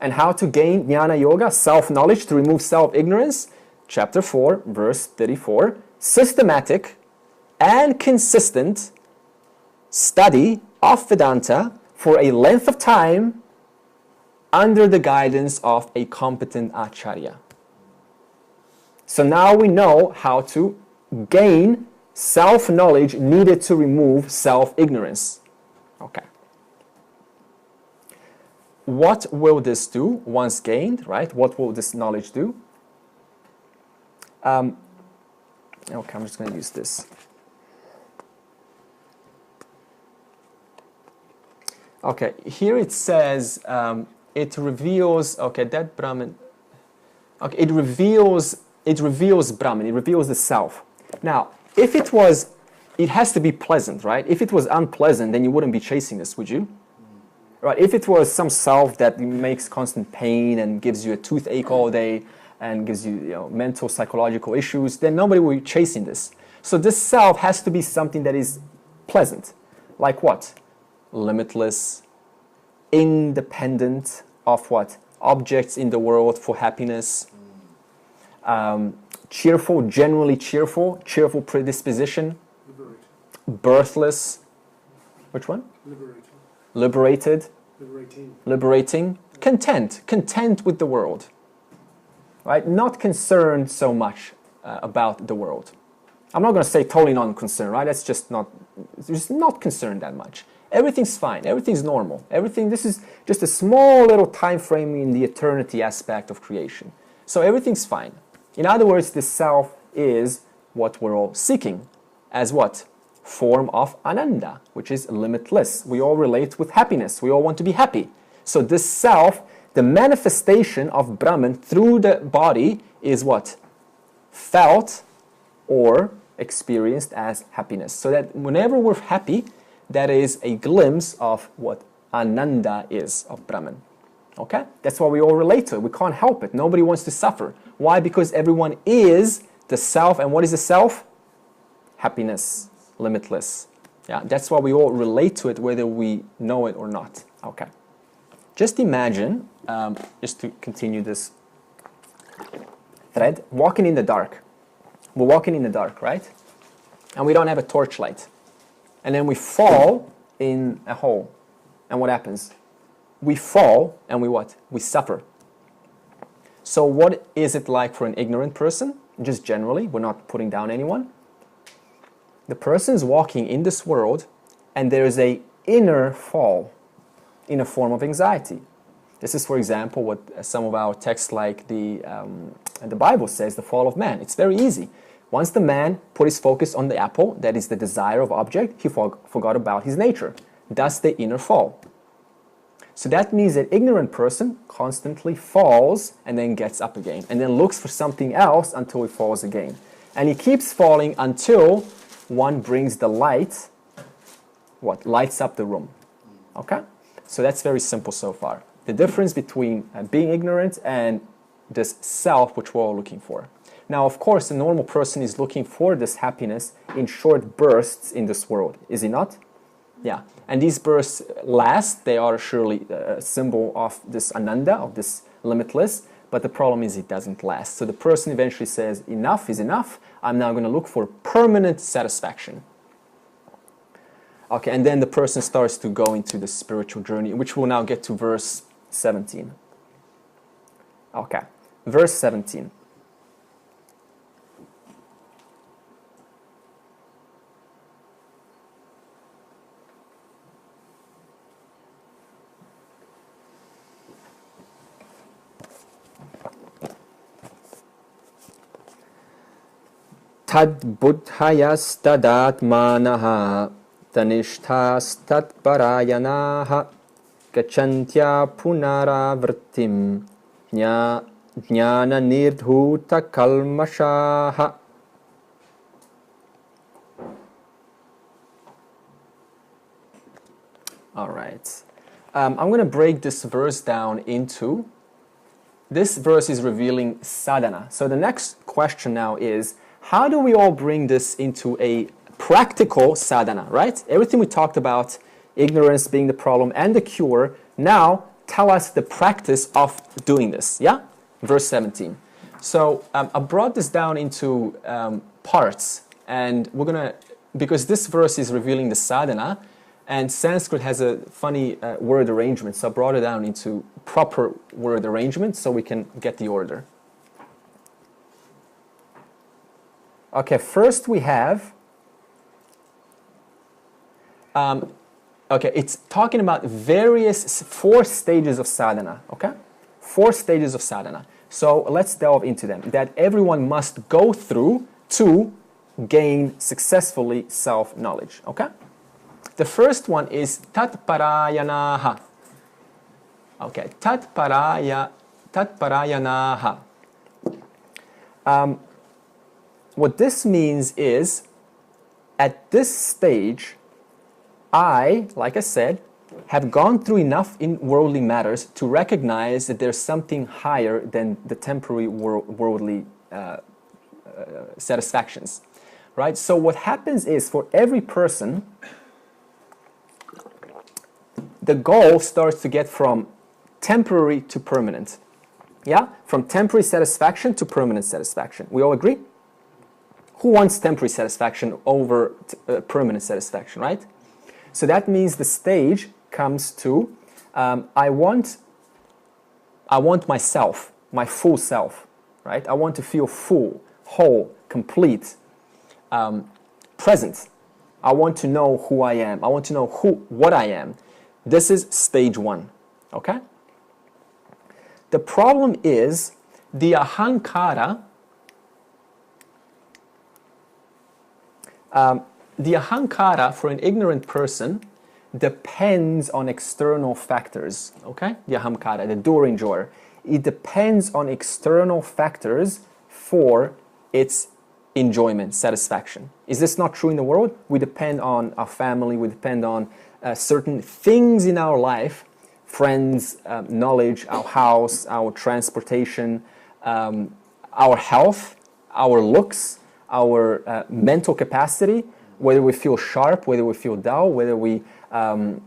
And how to gain Jnana Yoga, self-knowledge to remove self-ignorance? Chapter 4, verse 34. Systematic and consistent study of Vedanta for a length of time under the guidance of a competent acharya. So now we know how to gain self-knowledge needed to remove self-ignorance. Okay. What will this do once gained, right? What will this knowledge do? Okay, I'm just going to use this. Okay, here it says it reveals. Okay, that Brahman. Okay, it reveals Brahman. It reveals the self. Now, if it was, it has to be pleasant, right? If it was unpleasant, then you wouldn't be chasing this, would you? Right? If it was some self that makes constant pain and gives you a toothache all day and gives you, mental, psychological issues, then nobody will be chasing this. So this self has to be something that is pleasant. Like what? Limitless, independent of what? Objects in the world for happiness. Cheerful, generally cheerful predisposition. Liberated. Birthless. Which one? Liberated. Liberating. Content with the world. Right? Not concerned so much about the world. I'm not going to say totally non-concerned, right? That's just not concerned that much. Everything's fine. Everything's normal. This is just a small little time frame in the eternity aspect of creation. So everything's fine. In other words, the self is what we're all seeking as what? Form of Ananda, which is limitless. We all relate with happiness. We all want to be happy. So this self, the manifestation of Brahman through the body is what? Felt or experienced as happiness. So that whenever we're happy, that is a glimpse of what Ananda is of Brahman. Okay? That's why we all relate to it. We can't help it. Nobody wants to suffer. Why? Because everyone is the self. And what is the self? Happiness. Limitless. Yeah, that's why we all relate to it, whether we know it or not. Okay. Just imagine, just to continue this thread, walking in the dark. We're walking in the dark, right? And we don't have a torchlight. And then we fall in a hole. And what happens? We fall and we what? We suffer. So what is it like for an ignorant person? Just generally, we're not putting down anyone. The person is walking in this world and there is a inner fall in a form of anxiety. This is, for example, what some of our texts like the Bible says, the fall of man. It's very easy. Once the man put his focus on the apple, that is the desire of object, he forgot about his nature. Thus the inner fall. So that means that ignorant person constantly falls and then gets up again and then looks for something else until he falls again. And he keeps falling until one brings the light, what? Lights up the room. Okay? So that's very simple so far. The difference between being ignorant and this self which we're all looking for. Now, of course, a normal person is looking for this happiness in short bursts in this world. Is he not? Yeah. And these bursts last. They are surely a symbol of this Ananda, of this limitless. But the problem is it doesn't last. So the person eventually says, enough is enough. I'm now going to look for permanent satisfaction. Okay, and then the person starts to go into the spiritual journey, which we'll now get to verse 17. Okay, verse 17. Tad buddhayastadaatmanaha tanishthastat parayanaha gachantya punaravrittim jnana nirdhuta kalmashaha. All right. I'm going to break this verse down into, this verse is revealing sadhana. So the next question now is, how do we all bring this into a practical sadhana, right? Everything we talked about, ignorance being the problem and the cure, now tell us the practice of doing this, yeah? Verse 17. So I brought this down into parts, and we're going to, because this verse is revealing the sadhana, and Sanskrit has a funny word arrangement, so I brought it down into proper word arrangement so we can get the order. Okay, first we have, it's talking about various 4 stages of sadhana, okay? 4 stages of sadhana. So let's delve into them, that everyone must go through to gain successfully self-knowledge, okay? The first one is tatparayanaha. Okay, tatparayanaha. What this means is, at this stage, I, like I said, have gone through enough in worldly matters to recognize that there's something higher than the temporary worldly satisfactions, right? So what happens is, for every person, the goal starts to get from temporary to permanent, yeah? From temporary satisfaction to permanent satisfaction. We all agree? Who wants temporary satisfaction over permanent satisfaction, right? So that means the stage comes to, I want myself, my full self, right? I want to feel full, whole, complete, present. I want to know who I am. I want to know what I am. This is stage 1, okay? The problem is the ahankara The ahankara for an ignorant person depends on external factors, okay? The ahankara, the door enjoyer. It depends on external factors for its enjoyment, satisfaction. Is this not true in the world? We depend on our family, we depend on certain things in our life, friends, knowledge, our house, our transportation, our health, our looks, our mental capacity, whether we feel sharp, whether we feel dull, whether we can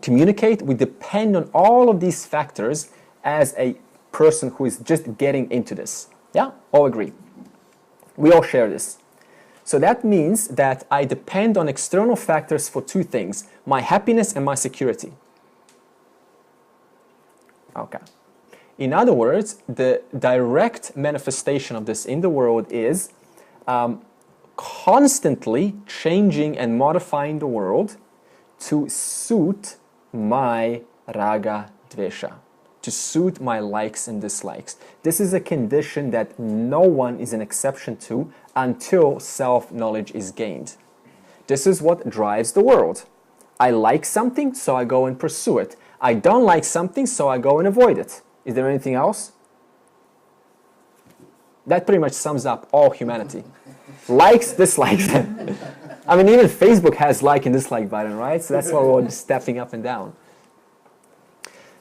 communicate. We depend on all of these factors as a person who is just getting into this. Yeah? All agree. We all share this. So that means that I depend on external factors for two things, my happiness and my security. Okay. In other words, the direct manifestation of this in the world is constantly changing and modifying the world to suit my raga dvesha, to suit my likes and dislikes. This is a condition that no one is an exception to until self-knowledge is gained. This is what drives the world. I like something, so I go and pursue it. I don't like something, so I go and avoid it. Is there anything else? That pretty much sums up all humanity. Likes, dislikes. I mean, even Facebook has like and dislike button, right? So that's why we're all stepping up and down.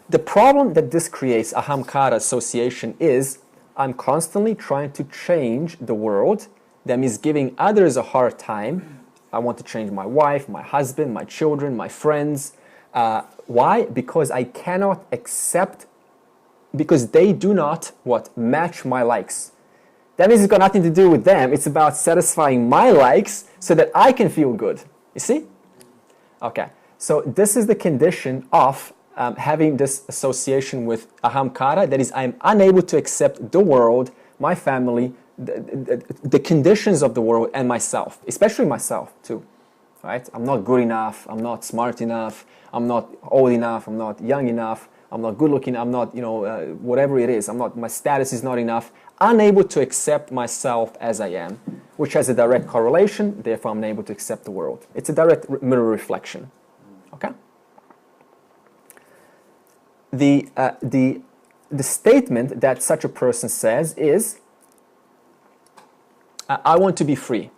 The problem that this creates, ahamkara association, is I'm constantly trying to change the world. That means giving others a hard time. I want to change my wife, my husband, my children, my friends. Why? Because I cannot accept, because they do not, match my likes. That means it's got nothing to do with them. It's about satisfying my likes so that I can feel good. You see? Okay. So this is the condition of having this association with ahamkara. That is, I'm unable to accept the world, my family, the conditions of the world, and myself, especially myself too. Right? I'm not good enough. I'm not smart enough. I'm not old enough. I'm not young enough. I'm not good looking. I'm not, whatever it is. My status is not enough. Unable to accept myself as I am, which has a direct correlation. Therefore, I'm unable to accept the world. It's a direct mirror reflection. Okay. The statement that such a person says is, I want to be free,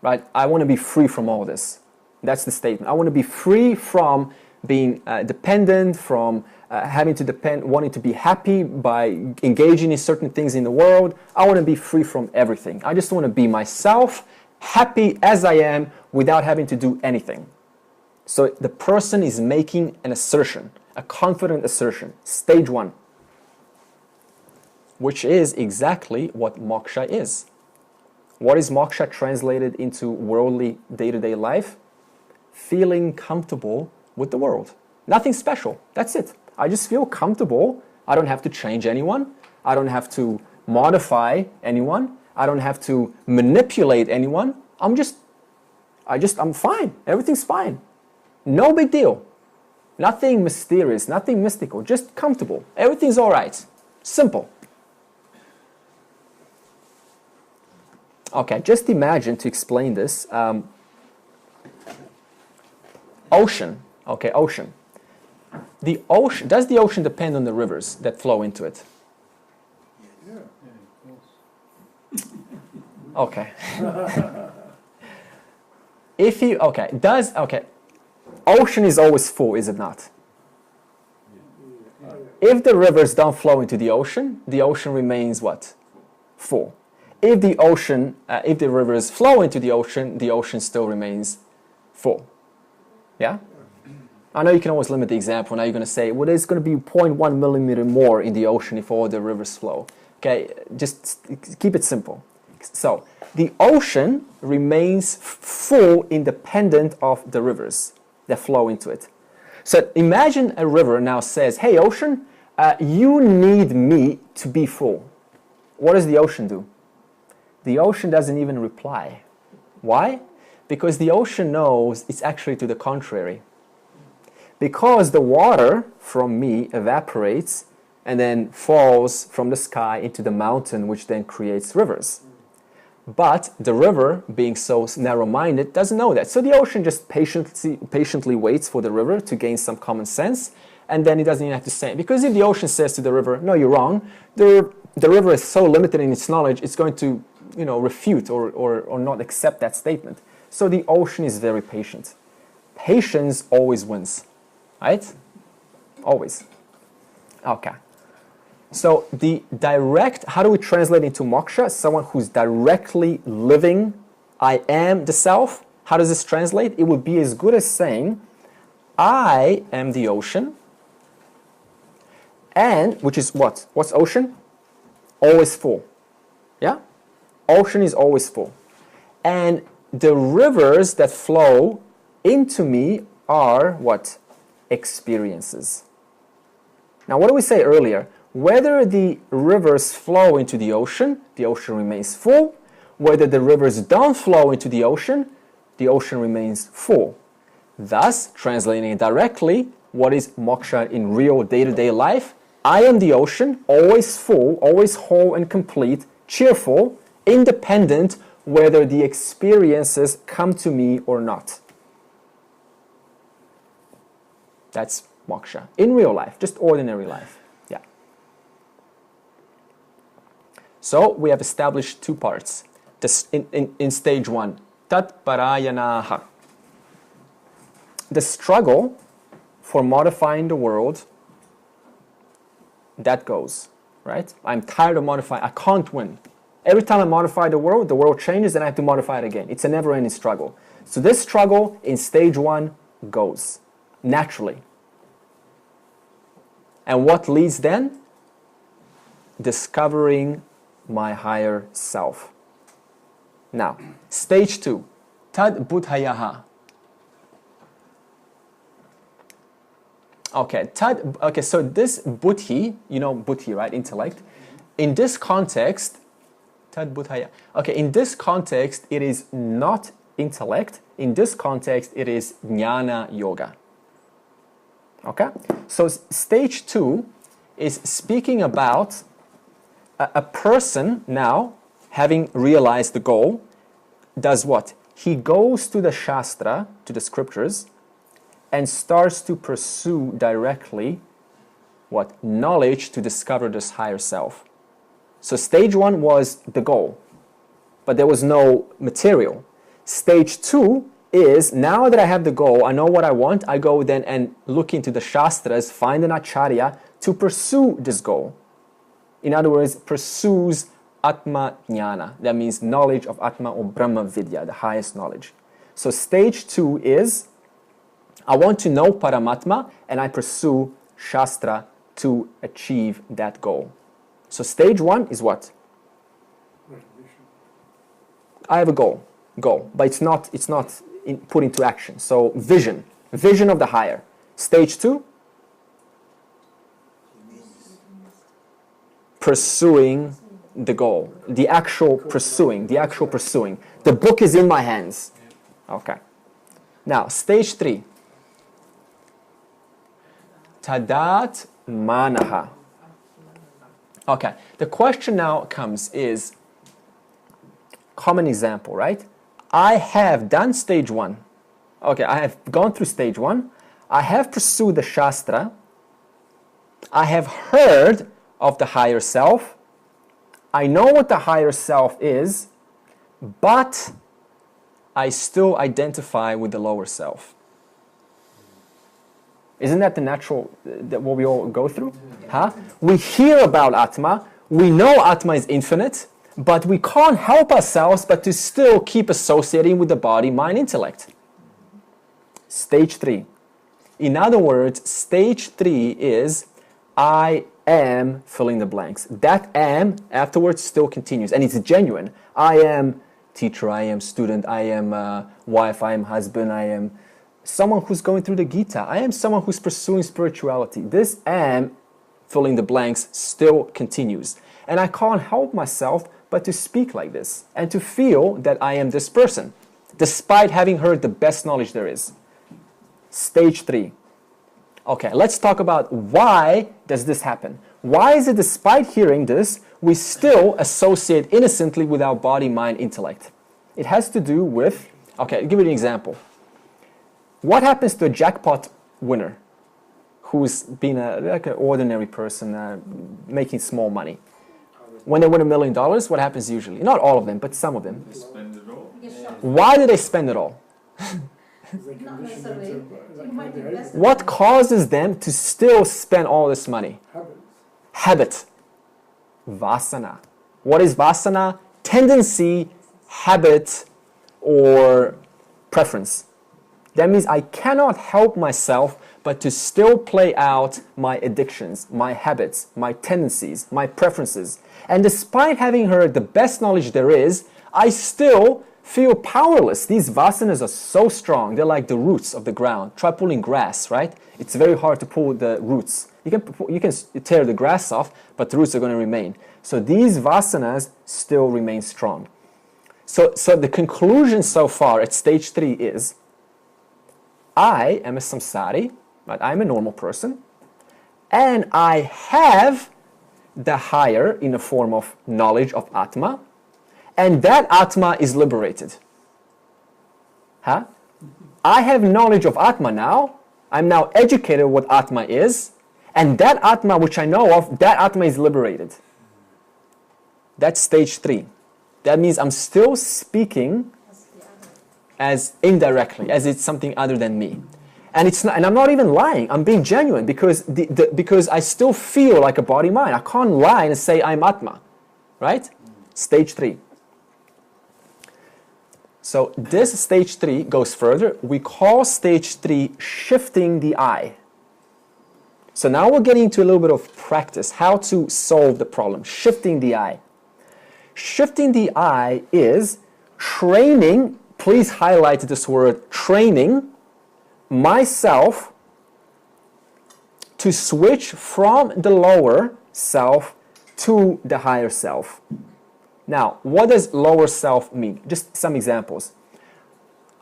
right? I want to be free from all this. That's the statement. I want to be free from being dependent, from having to depend, wanting to be happy by engaging in certain things in the world. I want to be free from everything. I just want to be myself, happy as I am, without having to do anything. So the person is making an assertion, a confident assertion, stage one, which is exactly what moksha is. What is moksha translated into worldly day-to-day life? Feeling comfortable with the world. Nothing special. That's it. I just feel comfortable. I don't have to change anyone. I don't have to modify anyone. I don't have to manipulate anyone. I'm fine. Everything's fine. No big deal. Nothing mysterious, nothing mystical, just comfortable. Everything's all right. Simple. Okay, just imagine, to explain this, ocean. Okay, ocean. The ocean, does the ocean depend on the rivers that flow into it? Yeah. Okay. Ocean is always full, is it not? If the rivers don't flow into the ocean remains what? Full. If the rivers flow into the ocean still remains full. Yeah? I know you can always limit the example. Now you're going to say, well, there's going to be 0.1 millimeter more in the ocean if all the rivers flow. Okay, just keep it simple. So, the ocean remains full independent of the rivers that flow into it. So imagine a river now says, hey ocean, you need me to be full. What does the ocean do? The ocean doesn't even reply. Why? Because the ocean knows it's actually to the contrary. Because the water from me evaporates and then falls from the sky into the mountain, which then creates rivers. But the river, being so narrow-minded, doesn't know that. So the ocean just patiently waits for the river to gain some common sense, and then it doesn't even have to say it. Because if the ocean says to the river, no, you're wrong, the river is so limited in its knowledge, it's going to, refute or not accept that statement. So the ocean is very patient. Patience always wins, right? Always. Okay. So the direct, how do we translate into moksha? Someone who's directly living, I am the self. How does this translate? It would be as good as saying, I am the ocean. And, which is what? What's ocean? Always full. Yeah? Ocean is always full. And the rivers that flow into me are what? Experiences. Now, what did we say earlier? Whether the rivers flow into the ocean remains full. Whether the rivers don't flow into the ocean remains full. Thus, translating it directly, what is moksha in real day-to-day life? I am the ocean, always full, always whole and complete, cheerful, independent, whether the experiences come to me or not. That's moksha in real life, just ordinary life. Yeah. So we have established two parts. This, in stage one, tat parayanaha. The struggle for modifying the world, that goes, right? I'm tired of modifying. I can't win. Every time I modify the world changes and I have to modify it again. It's a never-ending struggle. So this struggle in stage one goes naturally. And what leads then? Discovering my higher self. Now, stage two, tad buddhayaha. Okay, so this buddhi, buddhi, right? Intellect. In this context, tad buddhaya. Okay, in this context, it is not intellect. In this context, it is jnana yoga. Okay? So stage two is speaking about a person now, having realized the goal, does what? He goes to the Shastra, to the scriptures, and starts to pursue directly what? Knowledge to discover this higher self. So stage one was the goal, but there was no material. Stage two is, now that I have the goal, I know what I want, I go then and look into the Shastras, find an Acharya to pursue this goal. In other words, pursues Atma Jnana. That means knowledge of Atma or Brahma Vidya, the highest knowledge. So stage two is, I want to know Paramatma and I pursue Shastra to achieve that goal. So stage one is what? I have a goal, but it's not put into action. So vision of the higher. Stage two, pursuing the goal, the actual pursuing. The book is in my hands. Okay. Now, stage three, tadat manaha. Okay, the question now comes is, common example, right? I have done stage one. Okay, I have gone through stage one. I have pursued the Shastra. I have heard of the higher self. I know what the higher self is, but I still identify with the lower self. Isn't that the natural, what we all go through? Huh? We hear about Atma, we know Atma is infinite, but we can't help ourselves but to still keep associating with the body, mind, intellect. Stage three. In other words, stage three is, I am filling the blanks. That am afterwards still continues, and it's genuine. I am teacher, I am student, I am wife, I am husband, I am someone who's going through the Gita. I am someone who's pursuing spirituality. This am, filling the blanks, still continues. And I can't help myself but to speak like this and to feel that I am this person, despite having heard the best knowledge there is. Stage three. Okay, let's talk about why does this happen. Why is it despite hearing this, we still associate innocently with our body, mind, intellect. It has to do with, okay, I'll give you an example. What happens to a jackpot winner who's been like an ordinary person making small money? When they win $1 million, what happens usually? Not all of them, but some of them. They spend it all. Get shocked. Why do they spend it all? Not necessarily. You might invest in What it. causes them to still spend all this money? Habit. Vasana. What is vasana? Tendency, habit, or preference. That means I cannot help myself but to still play out my addictions, my habits, my tendencies, my preferences. And despite having heard the best knowledge there is, I still feel powerless. These vasanas are so strong. They're like the roots of the ground. Try pulling grass, right? It's very hard to pull the roots. You can tear the grass off, but the roots are going to remain. So these vasanas still remain strong. So the conclusion so far at stage 3 is, I am a samsari, right? I'm a normal person, and I have the higher in the form of knowledge of Atma, and that Atma is liberated. Huh? I have knowledge of Atma now. I'm now educated what Atma is, and that Atma which I know of, that Atma is liberated. That's stage 3. That means I'm still speaking That's the other. as indirectly, as it's something other than me. And it's not, and I'm not even lying. I'm being genuine because because I still feel like a body mind. I can't lie and say I'm Atma, right? Stage 3. So this stage 3 goes further. We call stage 3 shifting the I. So now we're getting into a little bit of practice, how to solve the problem, shifting the I. Shifting the I is training, please highlight this word, training myself to switch from the lower self to the higher self. Now, what does lower self mean? Just some examples.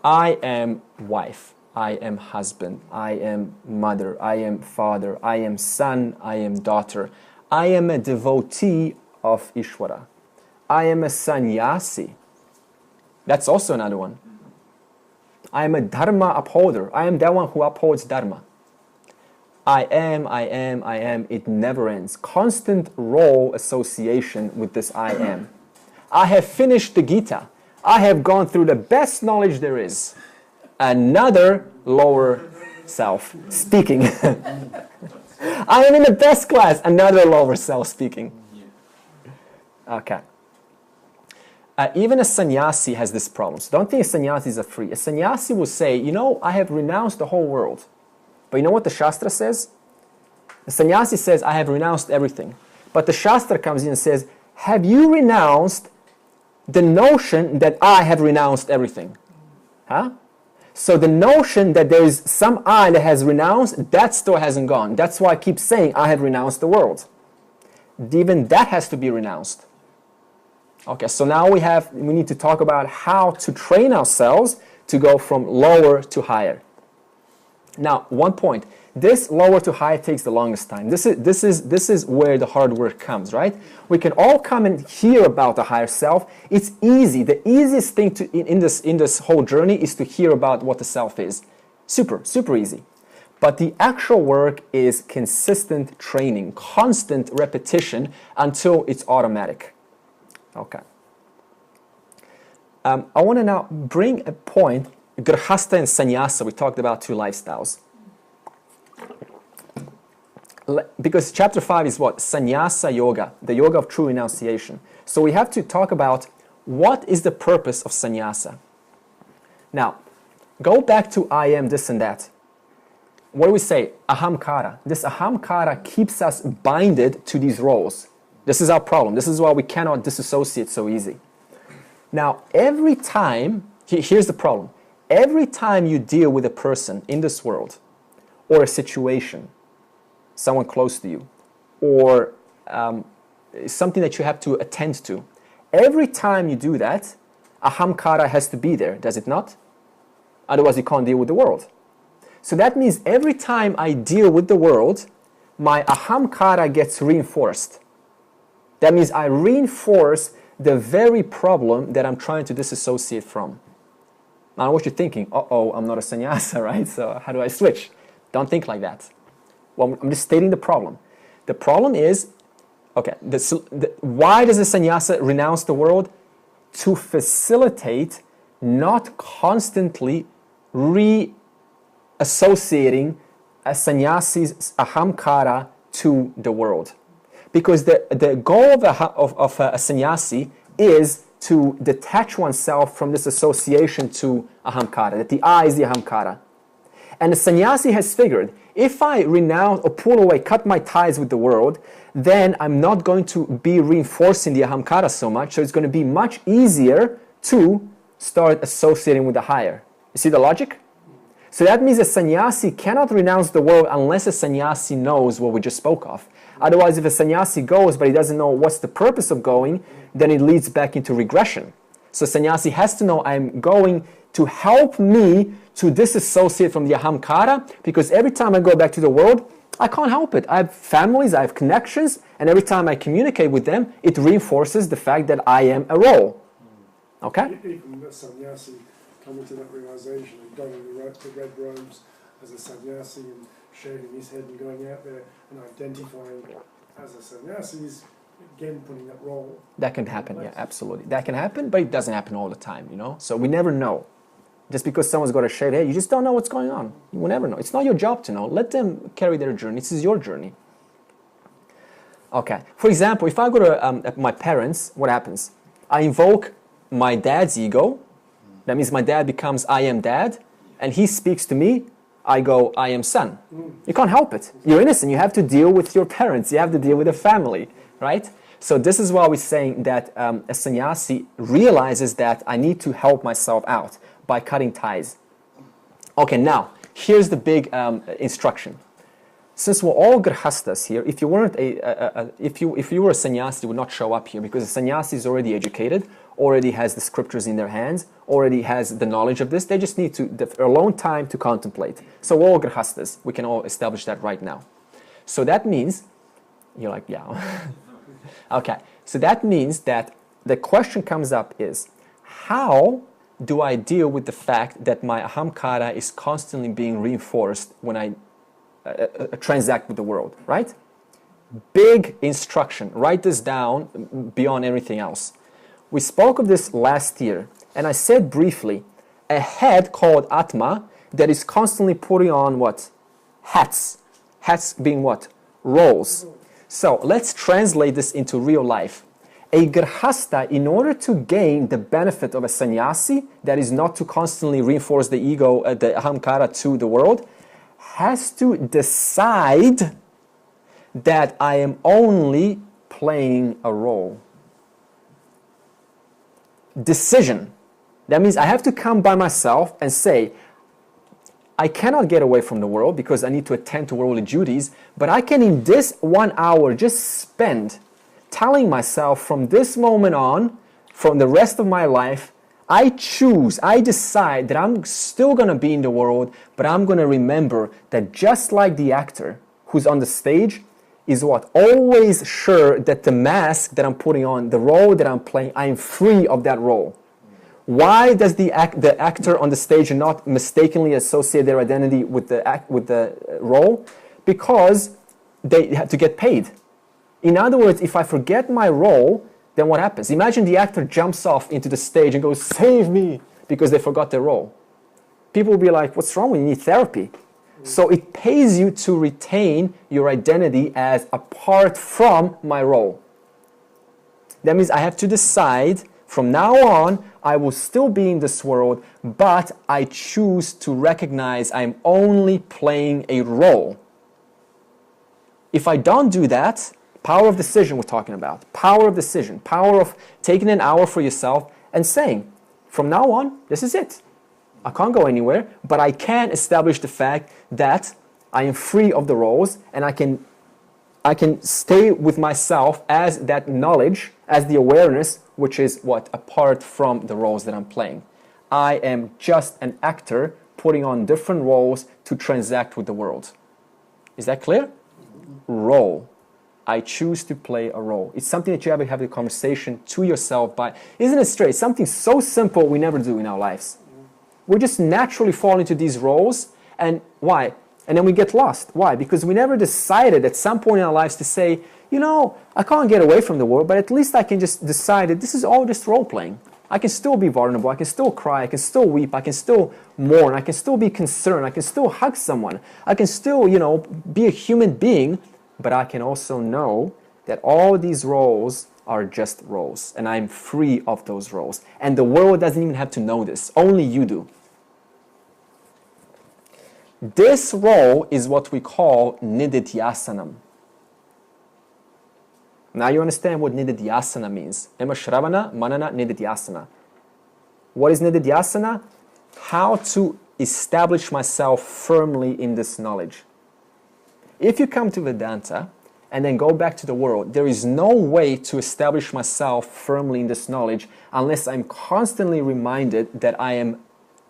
I am wife. I am husband. I am mother. I am father. I am son. I am daughter. I am a devotee of Ishvara. I am a sannyasi. That's also another one. I am a dharma upholder. I am that one who upholds dharma. I am, it never ends. Constant role association with this I am. I have finished the Gita. I have gone through the best knowledge there is. Another lower self speaking. I am in the best class. Another lower self speaking. Okay. Even a sannyasi has this problem. So don't think sannyasis are free. A sannyasi will say, you know, I have renounced the whole world. But you know what the Shastra says? The sannyasi says, I have renounced everything. But the Shastra comes in and says, have you renounced the notion that I have renounced everything? Huh? So the notion that there is some I that has renounced, that still hasn't gone. That's why I keep saying I have renounced the world. Even that has to be renounced. Okay, so now we need to talk about how to train ourselves to go from lower to higher. Now, one point. This lower to higher takes the longest time. This is where the hard work comes, right? We can all come and hear about the higher self. It's easy. The easiest thing in this whole journey is to hear about what the self is. Super easy. But the actual work is consistent training, constant repetition until it's automatic. Okay. I want to now bring a point. Grihastha and sannyasa, we talked about 2 lifestyles. Because chapter 5 is what? Sannyasa yoga, the yoga of true renunciation. So we have to talk about what is the purpose of sannyasa. Now, go back to I am this and that. What do we say? Ahamkara. This ahamkara keeps us binded to these roles. This is our problem. This is why we cannot disassociate so easy. Now, every time, here's the problem. Every time you deal with a person in this world, or a situation, someone close to you, or something that you have to attend to, every time you do that, ahamkara has to be there, does it not? Otherwise, you can't deal with the world. So that means every time I deal with the world, my ahamkara gets reinforced. That means I reinforce the very problem that I'm trying to disassociate from. Now what you're thinking, uh-oh, I'm not a sannyasa, right? So how do I switch? Don't think like that. Well, I'm just stating the problem. The problem is, okay, why does a sannyasa renounce the world? To facilitate not constantly reassociating a sannyasi's ahamkara to the world. Because the goal of a sannyasi is to detach oneself from this association to ahamkara, that the I is the ahamkara. And the sannyasi has figured, if I renounce or pull away, cut my ties with the world, then I'm not going to be reinforcing the ahamkara so much, so it's going to be much easier to start associating with the higher. You see the logic? So that means a sannyasi cannot renounce the world unless a sannyasi knows what we just spoke of. Otherwise, if a sannyasi goes but he doesn't know what's the purpose of going, then it leads back into regression. So sannyasi has to know, I'm going to help me to disassociate from the ahamkara, because every time I go back to the world, I can't help it. I have families, I have connections, and every time I communicate with them, it reinforces the fact that I am a role. Okay? Even the sannyasi coming to that realization and donning the red robes as a sannyasi and shaving his head and going out there and identifying as a sannyasi is again putting that role. That can happen, yeah, absolutely. That can happen, but it doesn't happen all the time, you know? So we never know. Just because someone's got a shaved head, you just don't know what's going on. You will never know. It's not your job to know. Let them carry their journey. This is your journey. Okay. For example, if I go to my parents, what happens? I invoke my dad's ego. That means my dad becomes I am dad. And he speaks to me. I go, I am son. You can't help it. You're innocent. You have to deal with your parents. You have to deal with a family, right? So this is why we're saying that a sannyasi realizes that I need to help myself out by cutting ties. Okay, now, here's the big instruction. Since we're all grihastas here, if you weren't if you were a sannyasi, you would not show up here, because a sannyasi is already educated, already has the scriptures in their hands, already has the knowledge of this. They just need to alone time to contemplate. So we're all grihastas. We can all establish that right now. So that means, you're like, yeah. Okay, so that means that the question comes up is, how do I deal with the fact that my ahamkara is constantly being reinforced when I transact with the world, right? Big instruction. Write this down beyond everything else. We spoke of this last year, and I said briefly, a head called Atma that is constantly putting on what? Hats. Hats being what? Roles. So let's translate this into real life. A grihasta, in order to gain the benefit of a sannyasi, that is not to constantly reinforce the ego, the ahamkara to the world, has to decide that I am only playing a role. Decision. That means I have to come by myself and say, I cannot get away from the world because I need to attend to worldly duties, but I can in this 1 hour just spend telling myself from this moment on, from the rest of my life, I decide that I'm still going to be in the world, but I'm going to remember that just like the actor who's on the stage is what? Always sure that the mask that I'm putting on, the role that I'm playing, I'm free of that role. Why does the actor on the stage not mistakenly associate their identity with the role? Because they have to get paid. In other words, if I forget my role, then what happens? Imagine the actor jumps off into the stage and goes, save me, because they forgot their role. People will be like, what's wrong with you? You need therapy. So it pays you to retain your identity as apart from my role. That means I have to decide from now on, I will still be in this world, but I choose to recognize I'm only playing a role. If I don't do that, power of decision we're talking about. Power of decision. Power of taking an hour for yourself and saying, from now on, this is it. I can't go anywhere, but I can establish the fact that I am free of the roles and I can stay with myself as that knowledge, as the awareness, which is what? Apart from the roles that I'm playing. I am just an actor putting on different roles to transact with the world. Is that clear? Role. I choose to play a role. It's something that you have to have a conversation to yourself by. Isn't it straight? Something so simple we never do in our lives. We just naturally fall into these roles. And why? And then we get lost. Why? Because we never decided at some point in our lives to say, you know, I can't get away from the world, but at least I can just decide that this is all just role playing. I can still be vulnerable, I can still cry, I can still weep, I can still mourn, I can still be concerned, I can still hug someone, I can still, you know, be a human being, but I can also know that all these roles are just roles, and I'm free of those roles. And the world doesn't even have to know this, only you do. This role is what we call nididhyasanam. Now you understand what nididhyasana means. Ema shravana, manana, nididhyasana. What is nididhyasana? How to establish myself firmly in this knowledge. If you come to Vedanta and then go back to the world, there is no way to establish myself firmly in this knowledge unless I'm constantly reminded that I am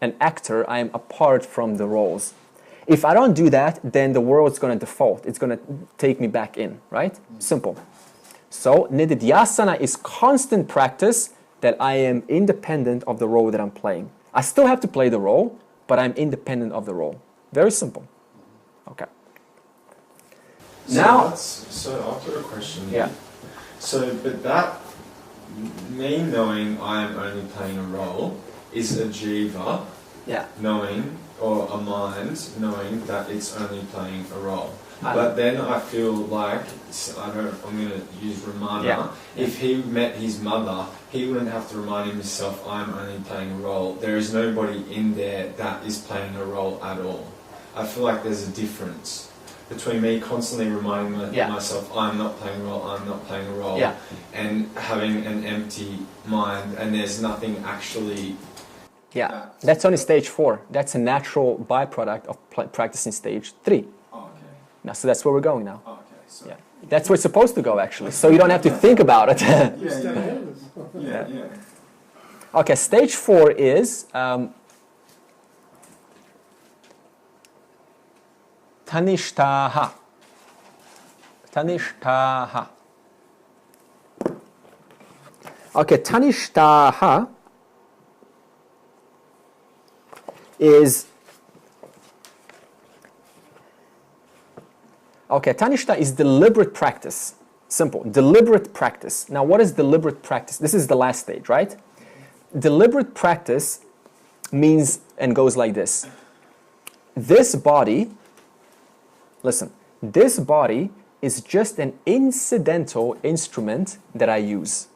an actor, I am apart from the roles. If I don't do that, then the world's going to default. It's going to take me back in, right? Simple. So, nididhyasana is constant practice that I am independent of the role that I'm playing. I still have to play the role, but I'm independent of the role. Very simple. Okay. So I've got a question. Yeah. So, but that, me knowing I am only playing a role is a jiva Yeah. knowing, or a mind knowing that it's only playing a role. But then I feel like, I'm going to use Ramana, Yeah. if he met his mother, he wouldn't have to remind himself, I'm only playing a role. There is nobody in there that is playing a role at all. I feel like there's a difference between me constantly reminding myself, I'm not playing a role, I'm not playing a role, and having an empty mind, and there's nothing actually... Yeah, that's only stage 4. That's a natural byproduct of practicing stage 3. Now, so that's where we're going now. Okay, so Yeah, that's where it's supposed to go actually. So you don't have to think about it. yeah. Okay, stage 4 is tanishtaha. Tanishtaha. Okay, tanishtaha is... Okay, tanishta is deliberate practice. Simple. Deliberate practice. Now, what is deliberate practice? This is the last stage, right? Deliberate practice means and goes like this. This body, listen, this body is just an incidental instrument that I use.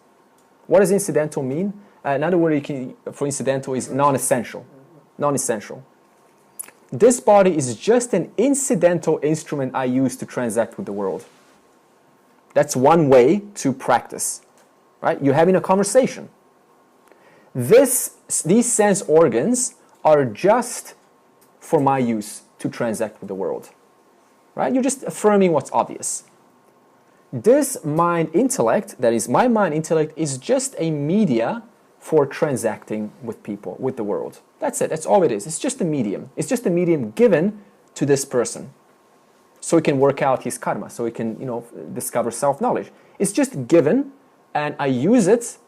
What does incidental mean? Another word for incidental is non-essential. Non-essential. This body is just an incidental instrument I use to transact with the world. That's one way to practice, right? You're having a conversation. These sense organs are just for my use to transact with the world, right? You're just affirming what's obvious. This mind intellect, that is my mind intellect, is just a media for transacting with people, with the world. That's it. That's all it is. It's just a medium. It's just a medium given to this person so he can work out his karma, so he can, discover self-knowledge. It's just given, and I use it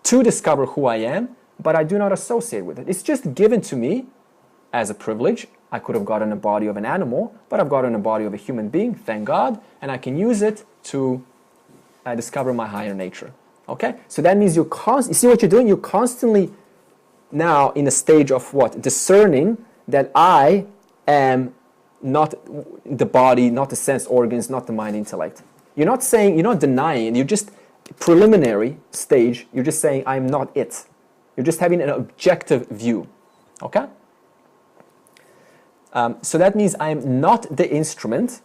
to discover who I am, but I do not associate with it. It's just given to me as a privilege. I could have gotten a body of an animal, but I've gotten a body of a human being, thank God, and I can use it to discover my higher nature. Okay? So that means you see what you're doing? You're constantly now in a stage of what? Discerning that I am not the body, not the sense organs, not the mind intellect. You're not saying, you're not denying it, you're just preliminary stage, you're just saying I'm not it. You're just having an objective view. Okay? So that means I'm not the instrument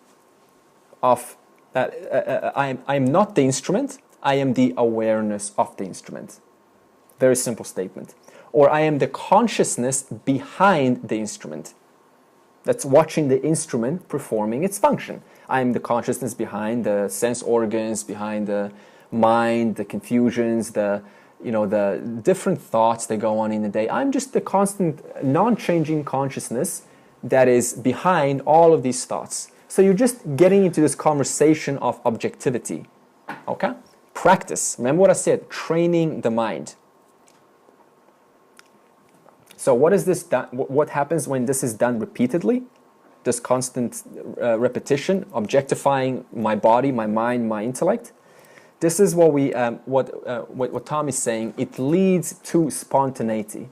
of, I'm not the instrument, I am the awareness of the instrument. Very simple statement. Or I am the consciousness behind the instrument. That's watching the instrument performing its function. I am the consciousness behind the sense organs, behind the mind, the confusions, the different thoughts that go on in the day. I'm just the constant, non-changing consciousness that is behind all of these thoughts. So you're just getting into this conversation of objectivity. Okay? Practice. Remember what I said, training the mind. So what is this done? What happens when this is done repeatedly? This constant repetition, objectifying my body, my mind, my intellect. This is what we, what Tom is saying. It leads to spontaneity.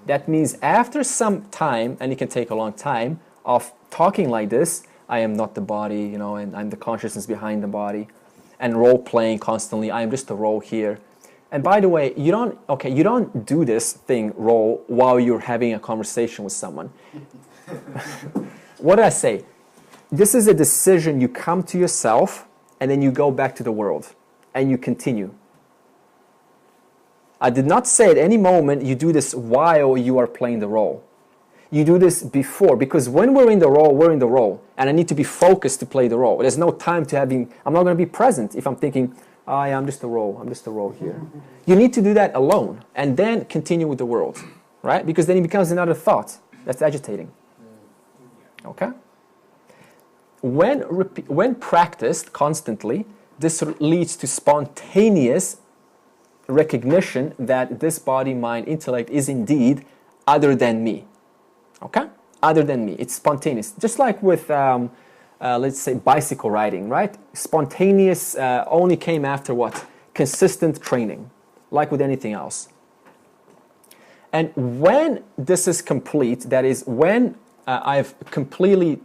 That means after some time, and it can take a long time, of talking like this, I am not the body, you know, and I'm the consciousness behind the body, and role playing constantly. I am just a role here. And by the way, you don't do this thing, role, while you're having a conversation with someone. What did I say? This is a decision. You come to yourself, and then you go back to the world, and you continue. I did not say at any moment you do this while you are playing the role. You do this before, because when we're in the role, we're in the role, and I need to be focused to play the role. There's no time to having, I'm not going to be present if I'm thinking, oh, yeah, I'm just a role here. You need to do that alone, and then continue with the world, right? Because then it becomes another thought that's agitating. Okay? When practiced constantly, this leads to spontaneous recognition that this body, mind, intellect is indeed other than me. Okay? Other than me. It's spontaneous. Just like with, let's say, bicycle riding, right? Spontaneous only came after what? Consistent training, like with anything else. And when this is complete, that is, when I've completely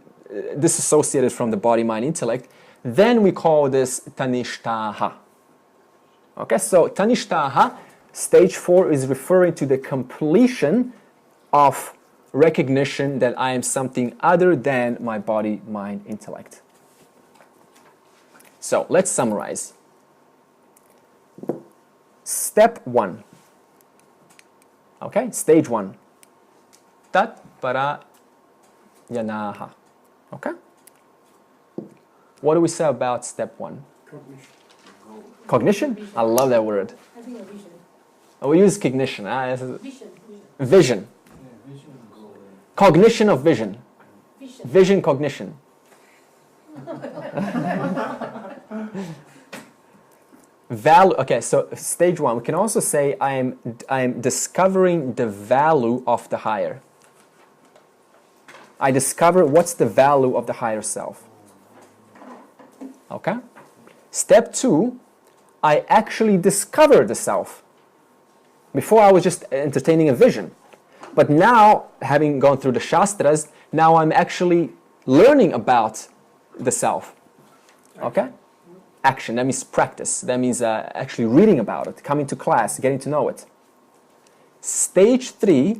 disassociated from the body, mind, intellect, then we call this tanishtaha. Okay, so tanishtaha, stage 4, is referring to the completion of recognition that I am something other than my body, mind, intellect. So let's summarize. Step 1. Okay, stage 1. Tat para yanaha. Okay? What do we say about step 1? Cognition. Cognition? I love that word. I think a vision. Oh, we use cognition. Vision. Vision. Cognition of vision. Vision cognition. Value. Okay, so stage 1. We can also say I am discovering the value of the higher. I discover what's the value of the higher self. Okay? Step 2, I actually discover the self. Before I was just entertaining a vision. But now, having gone through the Shastras, now I'm actually learning about the self. Okay? Action, that means practice. That means actually reading about it, coming to class, getting to know it. Stage 3,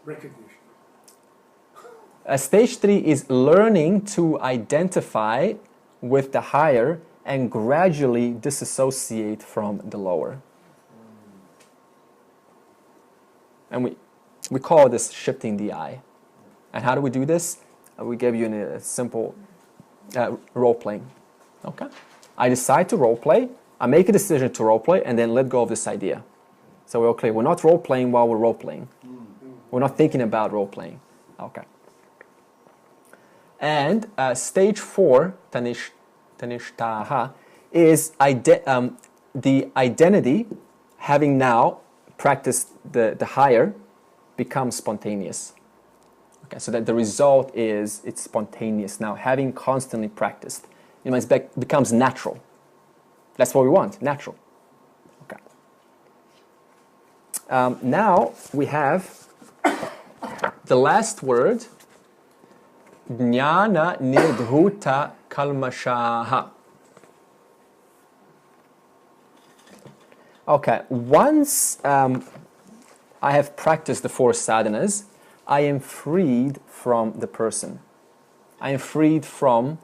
Recognition. Stage 3 is learning to identify with the higher and gradually disassociate from the lower. And we call this shifting the eye. And how do we do this? We gave you a simple role playing. Okay? I decide to role play, I make a decision to role play, and then let go of this idea. So we're okay, we're not role playing while we're role playing. We're not thinking about role playing. Okay. And stage 4, tanishtaha, is the identity, having now practiced the higher, becomes spontaneous. Okay, so that the result is it's spontaneous now, having constantly practiced. It becomes natural. That's what we want, natural. Okay. Now we have the last word, Jnana Nirdhuta Kalmashaha. Okay, once I have practiced the 4 sadhanas, I am freed from the person. I am freed from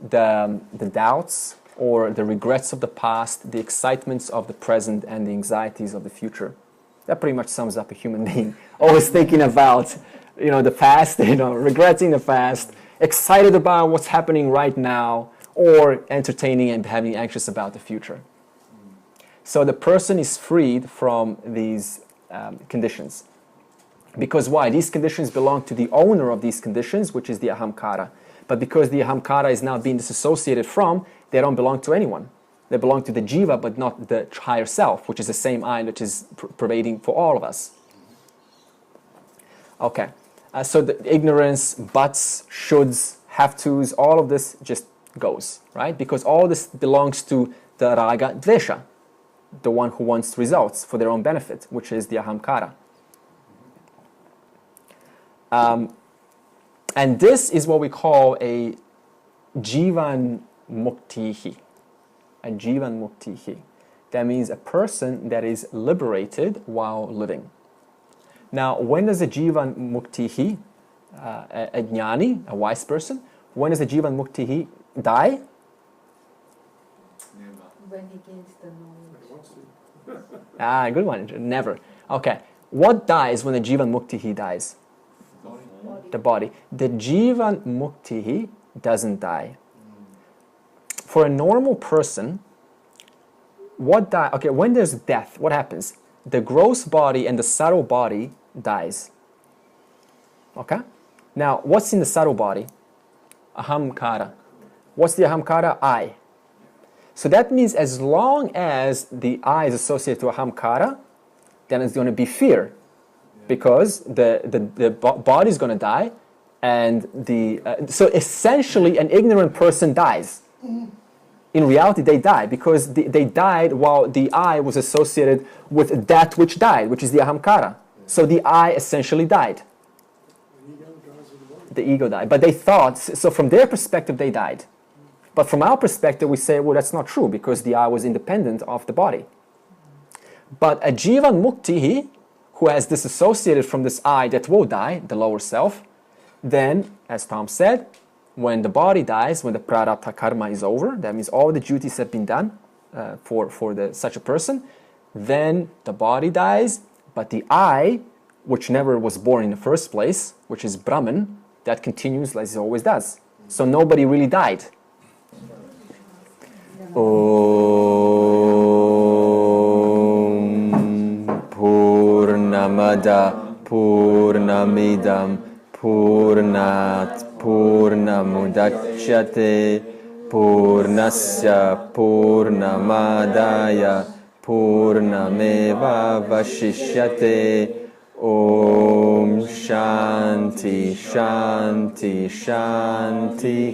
the doubts or the regrets of the past, the excitements of the present, and the anxieties of the future. That pretty much sums up a human being. Always thinking about, the past, regretting the past, excited about what's happening right now, or entertaining and having anxious about the future. So the person is freed from these conditions. Because why? These conditions belong to the owner of these conditions, which is the ahamkara. But because the ahamkara is now being disassociated from, they don't belong to anyone. They belong to the jiva, but not the higher self, which is the same I which is pervading for all of us. Okay, so the ignorance, buts, shoulds, have tos, all of this just goes, right? Because all this belongs to the raga dvesha, the one who wants results for their own benefit, which is the ahamkara. And this is what we call a jivan muktihi. A jivan muktihi. That means a person that is liberated while living. Now, when does a jivan muktihi, a jnani, a wise person, when does a jivan muktihi die? When he gains the knowledge. Ah, good one. Never. Okay. What dies when the jivan muktihi dies? The body. The jivan muktihi doesn't die. For a normal person, what die? Okay, when there's death, what happens? The gross body and the subtle body dies. Okay? Now, what's in the subtle body? Ahamkara. What's the ahamkara? I. So that means as long as the I is associated to ahamkara, then it's going to be fear. Because the body is going to die, and so essentially an ignorant person dies. In reality, they die because they died while the I was associated with that which died, which is the ahamkara. So the I essentially died. The ego died. But they thought, so from their perspective, they died. But from our perspective, we say, well, that's not true because the I was independent of the body. But a jivan muktihi, who has disassociated from this I that will die, the lower self, then, as Tom said, when the body dies, when the prarabdha karma is over, that means all the duties have been done for such a person, then the body dies, but the I, which never was born in the first place, which is Brahman, that continues as it always does. So nobody really died. Purnamada Purnamidam Purnat Purnamudachyate Purnasya Purnamadaya Purnameva Vashishyate Om Shanti Shanti Shanti